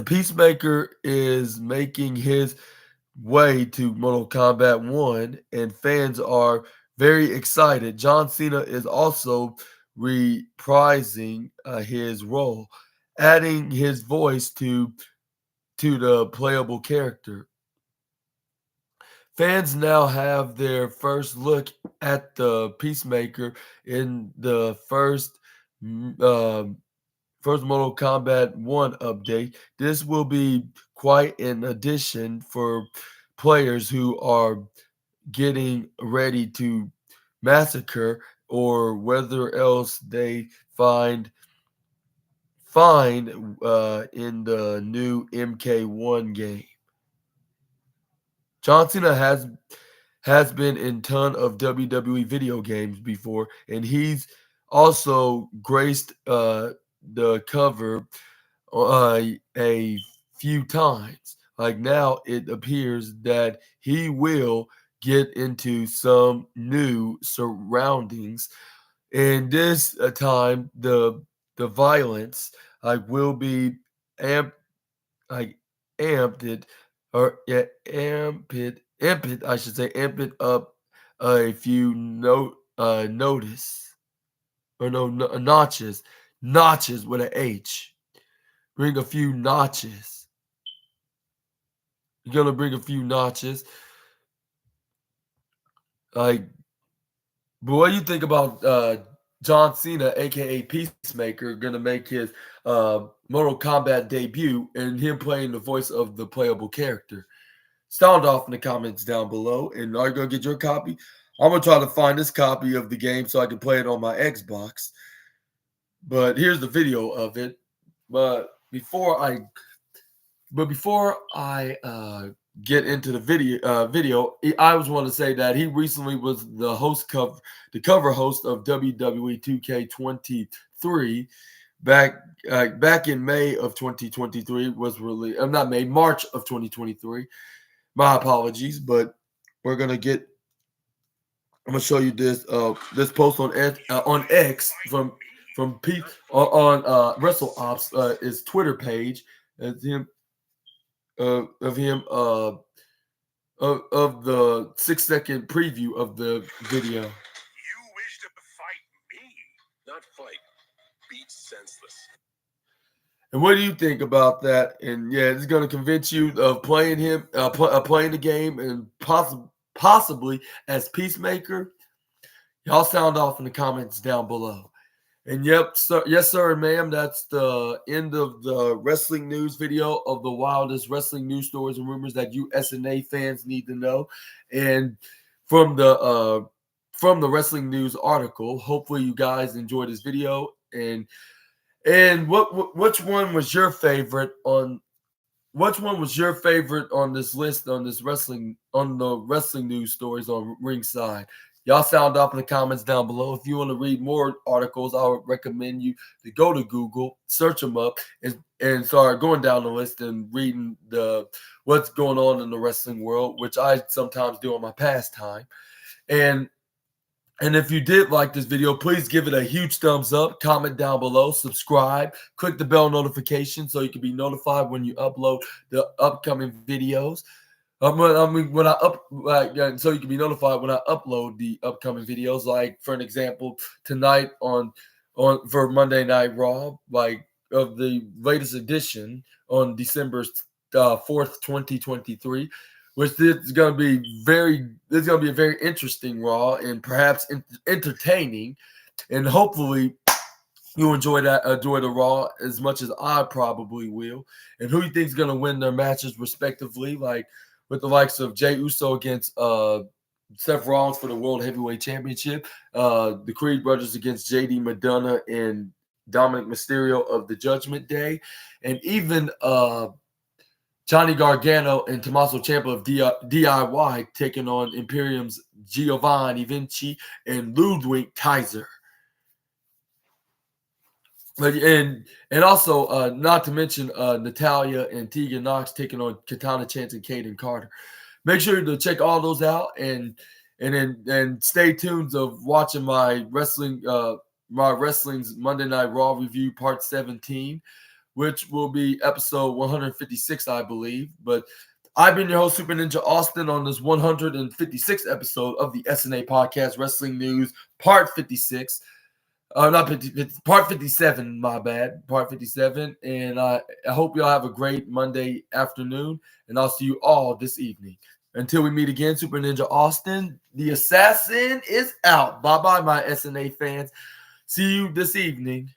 Peacemaker is making his way to Mortal Kombat 1 and fans are very excited. John Cena is also reprising his role, adding his voice to the playable character. Fans now have their first look at the Peacemaker in the first Mortal Kombat 1 update. This will be quite an addition for players who are getting ready to massacre or whether else they find in the new MK1 game. John Cena has been in ton of WWE video games before, and he's also graced the cover a few times. Like now, it appears that he will get into some new surroundings, and this time the violence will be amp like amped it or yeah, amped it I should say, amp it up a few notice or notches with an H. Bring a few notches. You're gonna bring a few notches. Like, but what do you think about John Cena, aka Peacemaker, gonna make his Mortal Kombat debut and him playing the voice of the playable character? Sound off in the comments down below. And are you gonna get your copy? I'm gonna try to find this copy of the game so I can play it on my Xbox. But here's the video of it. But before I get into the video, I just want to say that he recently was the cover host of WWE 2K23 back in May of 2023 was released. Not May, March of 2023. My apologies, but I'm gonna show you this post on X from Pete on WrestleOps his Twitter page. It's him of the 6-second preview of the video. You wish to fight me, not fight. Beat senseless. And what do you think about that? And yeah, it's going to convince you of playing him, playing the game, and possibly as Peacemaker. Y'all sound off in the comments down below. And yep, sir, yes, sir, and ma'am, that's the end of the wrestling news video of the wildest wrestling news stories and rumors that you SNA fans need to know. And from the wrestling news article, hopefully you guys enjoyed this video. And which one was your favorite on this list on the wrestling news stories on Ringside? Y'all sound off in the comments down below. If you want to read more articles, I would recommend you to go to Google, search them up, and start going down the list and reading what's going on in the wrestling world, which I sometimes do on my pastime. And if you did like this video, please give it a huge thumbs up, comment down below, subscribe, click the bell notification so you can be notified when you upload the upcoming videos. So you can be notified when I upload the upcoming videos. Like, for an example, tonight for Monday Night Raw, like of the latest edition on December 4th, 2023, which is going to be a very interesting Raw and perhaps entertaining, and hopefully you enjoy the Raw as much as I probably will. And who you think is going to win their matches respectively, like with the likes of Jey Uso against Seth Rollins for the World Heavyweight Championship, the Creed brothers against JD McDonough and Dominic Mysterio of the Judgment Day, and even Johnny Gargano and Tommaso Ciampa of DIY taking on Imperium's Giovanni Vinci and Ludwig Kaiser. And also, not to mention Natalya and Tegan Knox taking on Katana Chance and Kaden Carter. Make sure to check all those out and stay tuned of watching my wrestling's Monday Night Raw review part 17, which will be episode 156, I believe. But I've been your host, Super Ninja Austin, on this 156th episode of the SNA Podcast Wrestling News Part 56. Part 57, my bad. Part 57. And I hope y'all have a great Monday afternoon, and I'll see you all this evening. Until we meet again, Super Ninja Austin, the assassin is out. Bye-bye, my SNA fans. See you this evening.